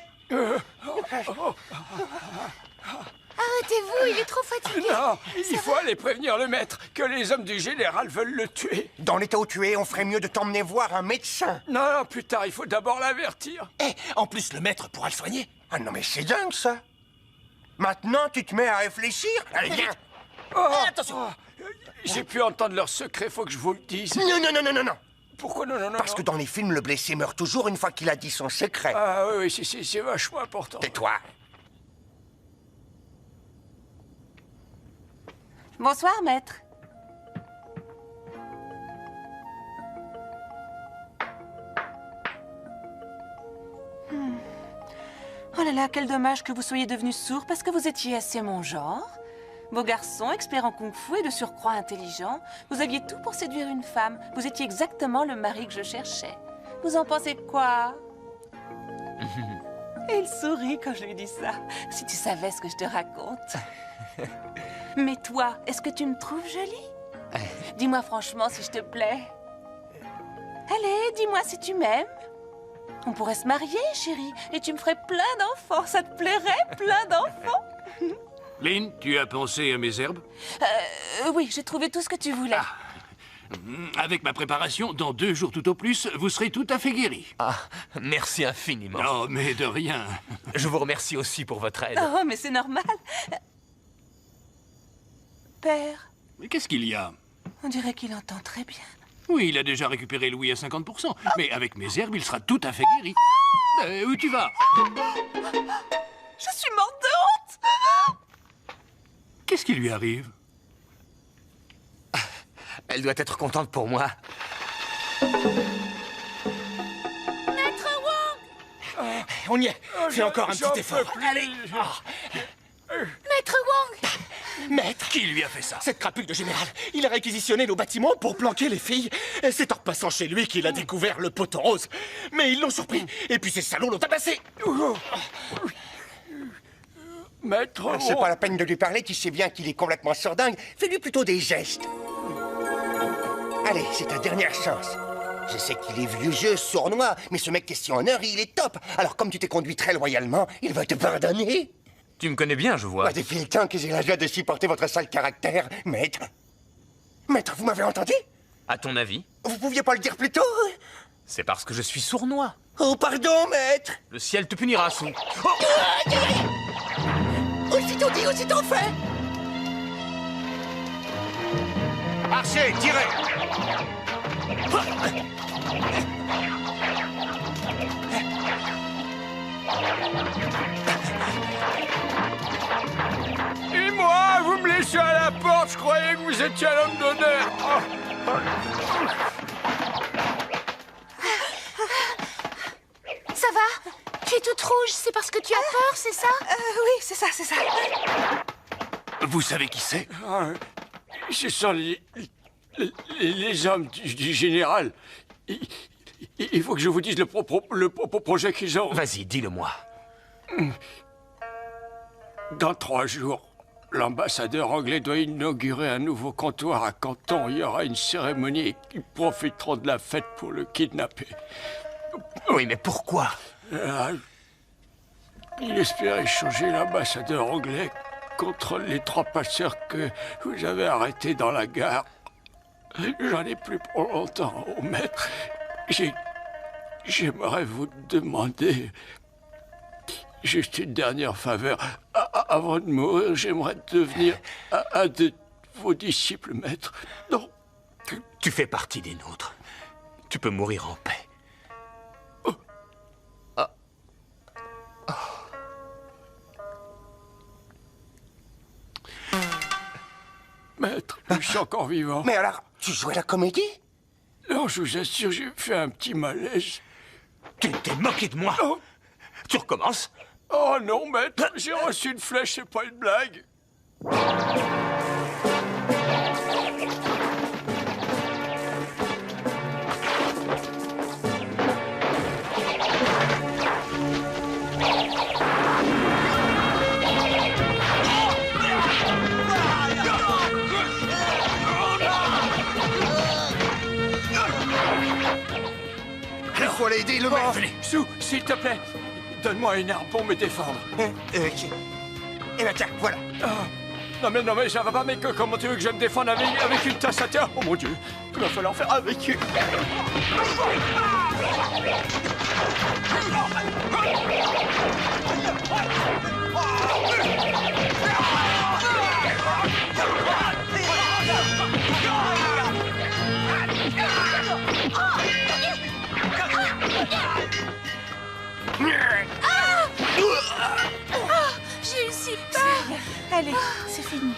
Arrêtez-vous, il est trop fatigué. Non, il faut aller prévenir le maître que les hommes du général veulent le tuer. Dans l'état où tu es, on ferait mieux de t'emmener voir un médecin. Non, plus tard, il faut d'abord l'avertir. En plus, le maître pourra le soigner. Ah non, mais c'est dingue, ça. Maintenant, tu te mets à réfléchir. Allez, viens. Attention. J'ai pu entendre leur secret, faut que je vous le dise. Non. Pourquoi non? Parce que dans les films, le blessé meurt toujours une fois qu'il a dit son secret. Ah oui, c'est vachement important. Tais-toi. Bonsoir, maître. Oh là là, quel dommage que vous soyez devenu sourd parce que vous étiez assez mon genre. Beau garçon, expert en kung-fu et de surcroît intelligent. Vous aviez tout pour séduire une femme. Vous étiez exactement le mari que je cherchais. Vous en pensez quoi? Et il sourit quand je lui dis ça. Si tu savais ce que je te raconte. Mais toi, est-ce que tu me trouves jolie? Dis-moi franchement si je te plais. Allez, dis-moi si tu m'aimes. On pourrait se marier, chérie, et tu me ferais plein d'enfants. Ça te plairait, plein d'enfants? Lynn, tu as pensé à mes herbes? Oui, j'ai trouvé tout ce que tu voulais. Avec ma préparation, dans 2 jours tout au plus, vous serez tout à fait guéri. Ah, merci infiniment. Non, mais de rien. Je vous remercie aussi pour votre aide. Oh, mais c'est normal. Père. Mais qu'est-ce qu'il y a? On dirait qu'il entend très bien. Oui, il a déjà récupéré Louis à 50%. Mais avec mes herbes, il sera tout à fait guéri. Où tu vas? Je suis morte de honte. Qu'est-ce qui lui arrive? Elle doit être contente pour moi. Maître Wong! On y est. Fais encore un petit effort. Allez. Maître Wong! Maître! Qui lui a fait ça? Cette crapule de général. Il a réquisitionné nos bâtiments pour planquer les filles. C'est en repassant chez lui qu'il a découvert le poteau rose. Mais ils l'ont surpris. Et puis ces salauds l'ont tabassé. Maître, c'est pas la peine de lui parler, tu sais bien qu'il est complètement sordingue. Fais-lui plutôt des gestes. Allez, c'est ta dernière chance. Je sais qu'il est vieux jeu, sournois, mais ce mec questionneur, il est top. Alors comme tu t'es conduit très loyalement, il va te pardonner. Tu me connais bien, je vois. Moi, depuis le temps que j'ai la joie de supporter votre sale caractère, maître. Maître, vous m'avez entendu? À ton avis? Vous pouviez pas le dire plus tôt? C'est parce que je suis sournois. Oh, pardon, maître. Le ciel te punira, Sou. Oh, aïe, aïe. Aussitôt dit, aussitôt fait. Marchez, tirez. Et moi, vous me laissez à la porte, je croyais que vous étiez un homme d'honneur. Ça va? Tu es toute rouge, c'est parce que tu as peur, c'est ça? Oui, c'est ça, c'est ça. Vous savez qui c'est? Ce sont les hommes du général. Il faut que je vous dise le projet qu'ils ont. Vas-y, dis-le-moi. Dans 3 jours, l'ambassadeur anglais doit inaugurer un nouveau comptoir à Canton. Il y aura une cérémonie et ils profiteront de la fête pour le kidnapper. Oui, mais pourquoi? Il espère échanger l'ambassadeur anglais contre les 3 passeurs que vous avez arrêtés dans la gare. J'en ai plus pour longtemps, oh maître. J'aimerais vous demander juste une dernière faveur. Avant de mourir, j'aimerais devenir un de vos disciples, maître. Non. Tu fais partie des nôtres. Tu peux mourir en paix. Maître, je suis encore vivant. Mais alors, tu jouais la comédie? Non, je vous assure, j'ai fait un petit malaise. Tu t'es moqué de moi? Oh. Tu recommences? Oh non, maître, j'ai reçu une flèche, c'est pas une blague. faut aller aider le maire. Venez. Sue, s'il te plaît, donne-moi une arme pour me défendre. Eh ben tiens, voilà. Non mais ça va pas, mec. Comment tu veux que je me défende avec une tasse à terre? Oh mon Dieu, il va falloir faire avec une... J'ai eu si peur. Allez, c'est fini.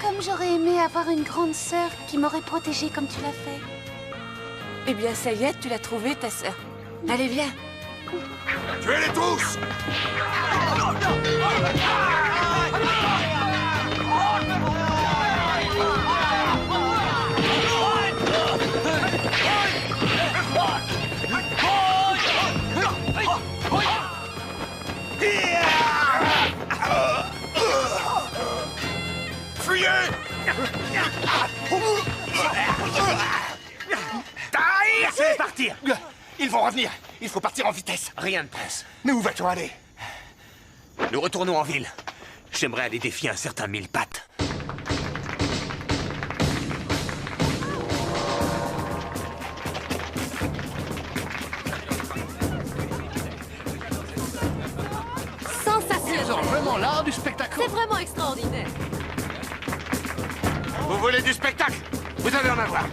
Comme j'aurais aimé avoir une grande sœur qui m'aurait protégée comme tu l'as fait. Eh bien, ça y est, tu l'as trouvée, ta sœur. Allez, viens. Tuez-les tous! Fuyez! Laissez-les partir! Ils vont revenir. Il faut partir en vitesse. Rien de presse. Mais où va-t-on aller? Nous retournons en ville. J'aimerais aller défier un certain Mille-Pattes. Sensationnel. Ils ont vraiment l'art du spectacle. C'est vraiment extraordinaire. Vous voulez du spectacle? Vous allez en avoir.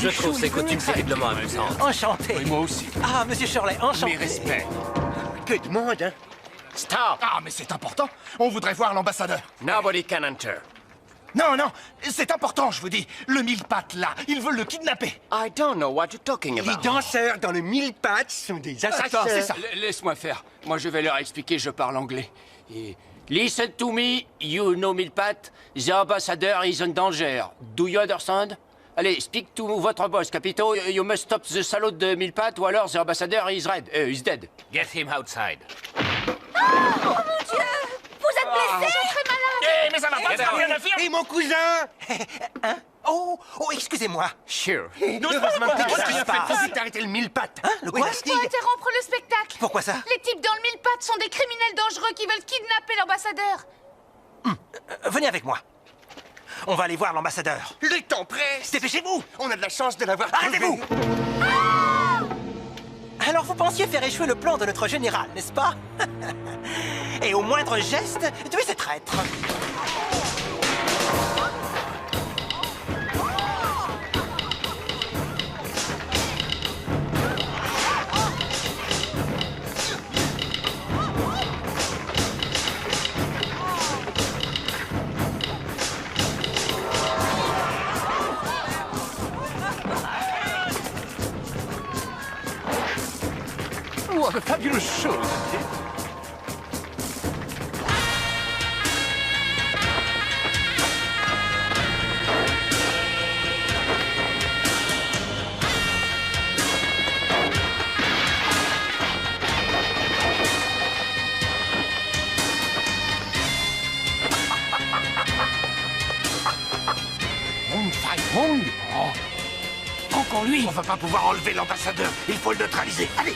Je trouve ces coutumes terriblement amusantes. Enchanté. Oui, moi aussi. Ah, monsieur Shirley, enchanté. Mes respects. Que de monde, hein? Stop! Ah, mais c'est important. On voudrait voir l'ambassadeur. Nobody can enter. Non, non, c'est important, je vous dis. Le Mille-Pattes, là, ils veulent le kidnapper. I don't know what you're talking about. Les danseurs dans le Mille-Pattes sont des assassins. Attends, c'est ça. Laisse-moi faire. Moi, je vais leur expliquer, je parle anglais. Et... Listen to me, you know Mille-Pattes. The ambassador is in danger. Do you understand? Allez, speak to votre boss, Capito. You must stop the salaud de Mille-Pattes, ou alors the ambassador is dead. Get him outside. Oh mon Dieu! Vous êtes blessé? Je suis très malade. Eh, mais ça va pas, ça rien à faire. Et mon cousin? Hein? Oh, excusez-moi. Sure. Heureusement que Qu'est-ce quelque qu'il a chose fait? passe. Faut vite arrêter le Mille-Pattes. Hein? Le quoi? Faut interrompre le spectacle. Pourquoi ça? Les types dans le Mille-Pattes sont des criminels dangereux qui veulent kidnapper l'ambassadeur. Venez avec moi. On va aller voir l'ambassadeur. Le temps presse. Dépêchez-vous. On a de la chance de l'avoir. Arrêtez-vous. Alors vous pensiez faire échouer le plan de notre général, n'est-ce pas? Et au moindre geste, tuez ces traîtres. What a fabulous show. Wong. Oh. Encore lui. On va pas pouvoir enlever l'ambassadeur. Il faut le neutraliser. Allez.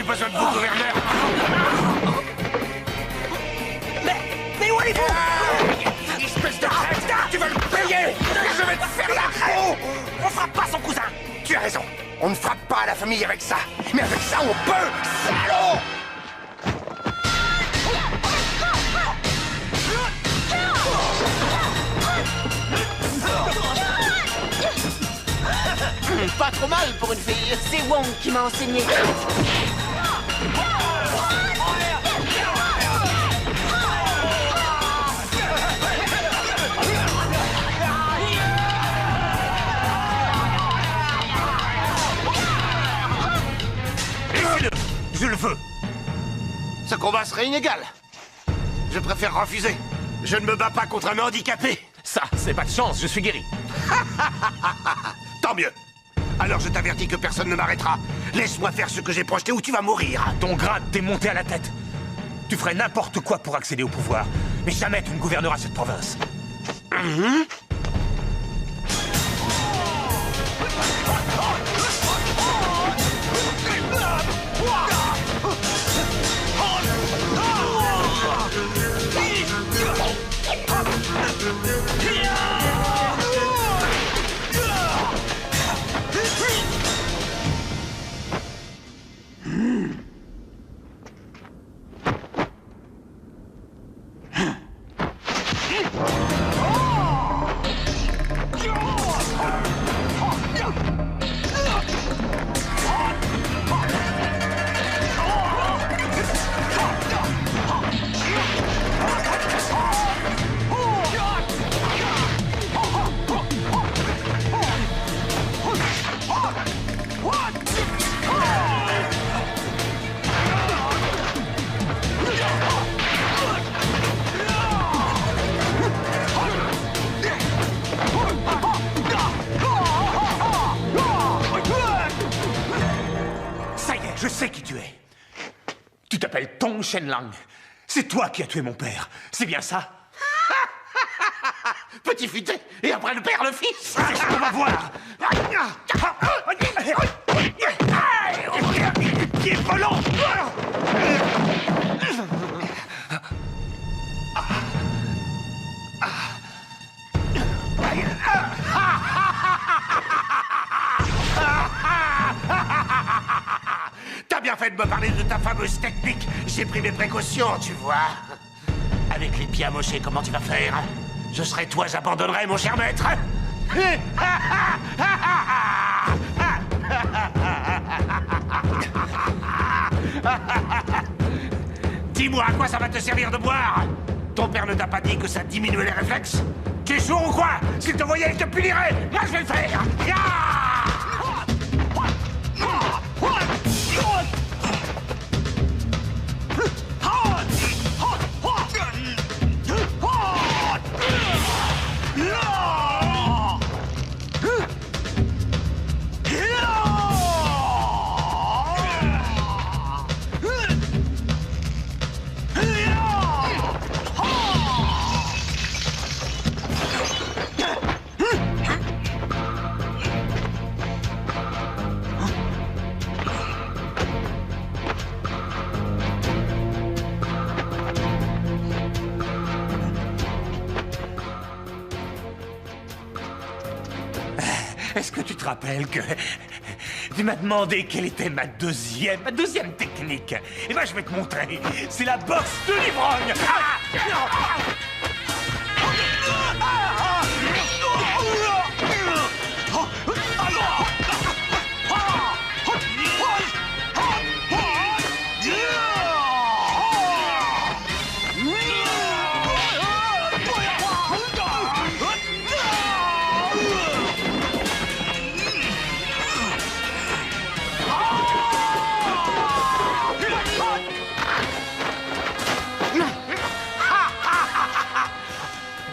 plus besoin de vous, gouverneur. Mais où allez-vous? Espèce de crête, tu vas le payer. Je vais te faire la peau. On frappe pas son cousin. Tu as raison. On ne frappe pas la famille avec ça. Mais avec ça, on peut. Salaud! Pas trop mal pour une fille. C'est Wong qui m'a enseigné. Laissez-le. Je le veux. Ce combat serait inégal. Je préfère refuser. Je ne me bats pas contre un handicapé. Ça, c'est pas de chance, je suis guéri. Tant mieux. Alors je t'avertis que personne ne m'arrêtera. Laisse-moi faire ce que j'ai projeté ou tu vas mourir. Ton grade t'est monté à la tête. Tu ferais n'importe quoi pour accéder au pouvoir. Mais jamais tu ne gouverneras cette province. Je sais qui tu es. Tu t'appelles Tong Shenlang. C'est toi qui as tué mon père. C'est bien ça? Petit futé, et après le père, le fils. C'est ce qu'on va voir. Pied volant. T'as bien fait de me parler de ta fameuse technique. J'ai pris mes précautions, tu vois. Avec les pieds amochés, comment tu vas faire? Je serai toi, j'abandonnerai, mon cher maître. Dis-moi, à quoi ça va te servir de boire? Ton père ne t'a pas dit que ça diminuait les réflexes? Tu es sourd ou quoi? S'il te voyait, il te punirait. Moi, je vais le faire. Est-ce que tu te rappelles que tu m'as demandé quelle était ma deuxième technique? Eh ben, je vais te montrer. C'est la boxe de l'ivrogne.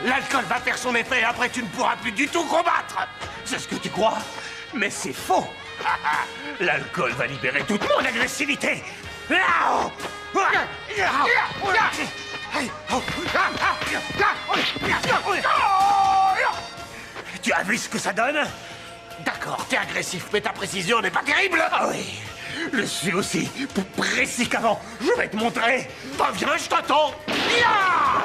L'alcool va faire son effet, après tu ne pourras plus du tout combattre. C'est ce que tu crois? Mais c'est faux. L'alcool va libérer toute mon agressivité. Tu as vu ce que ça donne? D'accord, t'es agressif, mais ta précision n'est pas terrible. Ah oui, Je suis aussi précis qu'avant. Je vais te montrer. Bah viens, je t'attends. Ya!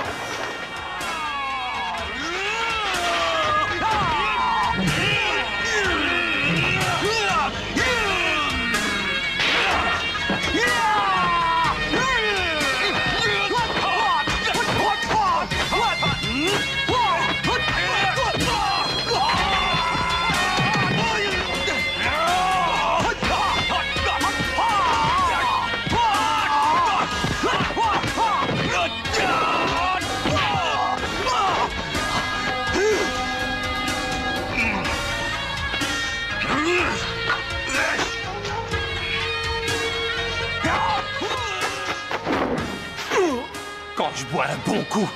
Quand je bois un bon coup,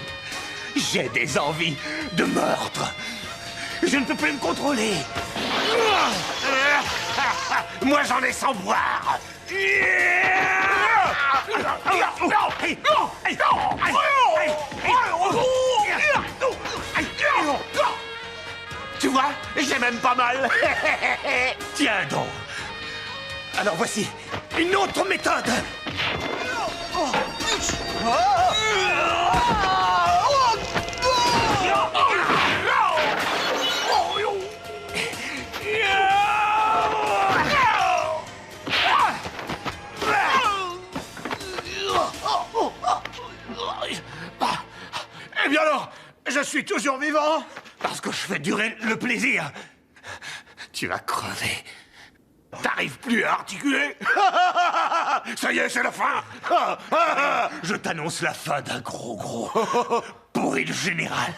j'ai des envies de meurtre. Je ne peux plus me contrôler. Moi, j'en ai sans boire. Tu vois, j'ai même pas mal. Tiens donc. Alors voici une autre méthode. Eh bien alors, je suis toujours vivant parce que je fais durer le plaisir. Tu vas crever. T'arrives plus à articuler. Ça y est, c'est la fin. Je t'annonce la fin d'un gros pourri de général.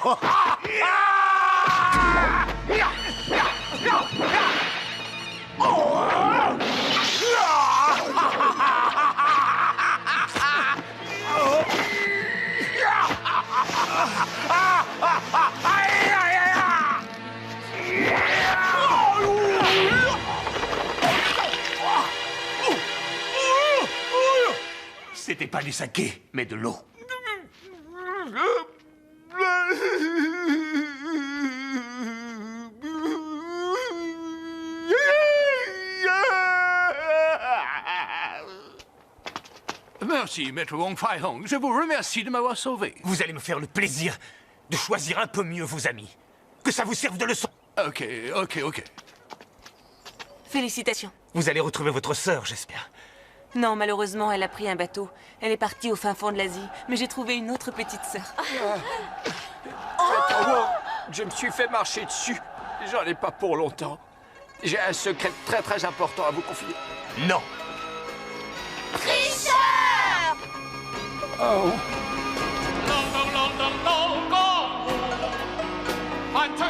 C'était pas du saké, mais de l'eau. Merci, Maître Wong Fai Hong. Je vous remercie de m'avoir sauvé. Vous allez me faire le plaisir de choisir un peu mieux vos amis. Que ça vous serve de leçon. Ok. Félicitations. Vous allez retrouver votre sœur, j'espère. Non, malheureusement, elle a pris un bateau. Elle est partie au fin fond de l'Asie. Mais j'ai trouvé une autre petite sœur. Maître Wong, je me suis fait marcher dessus. J'en ai pas pour longtemps. J'ai un secret très important à vous confier. Non. Tricheur! Oh. One, two,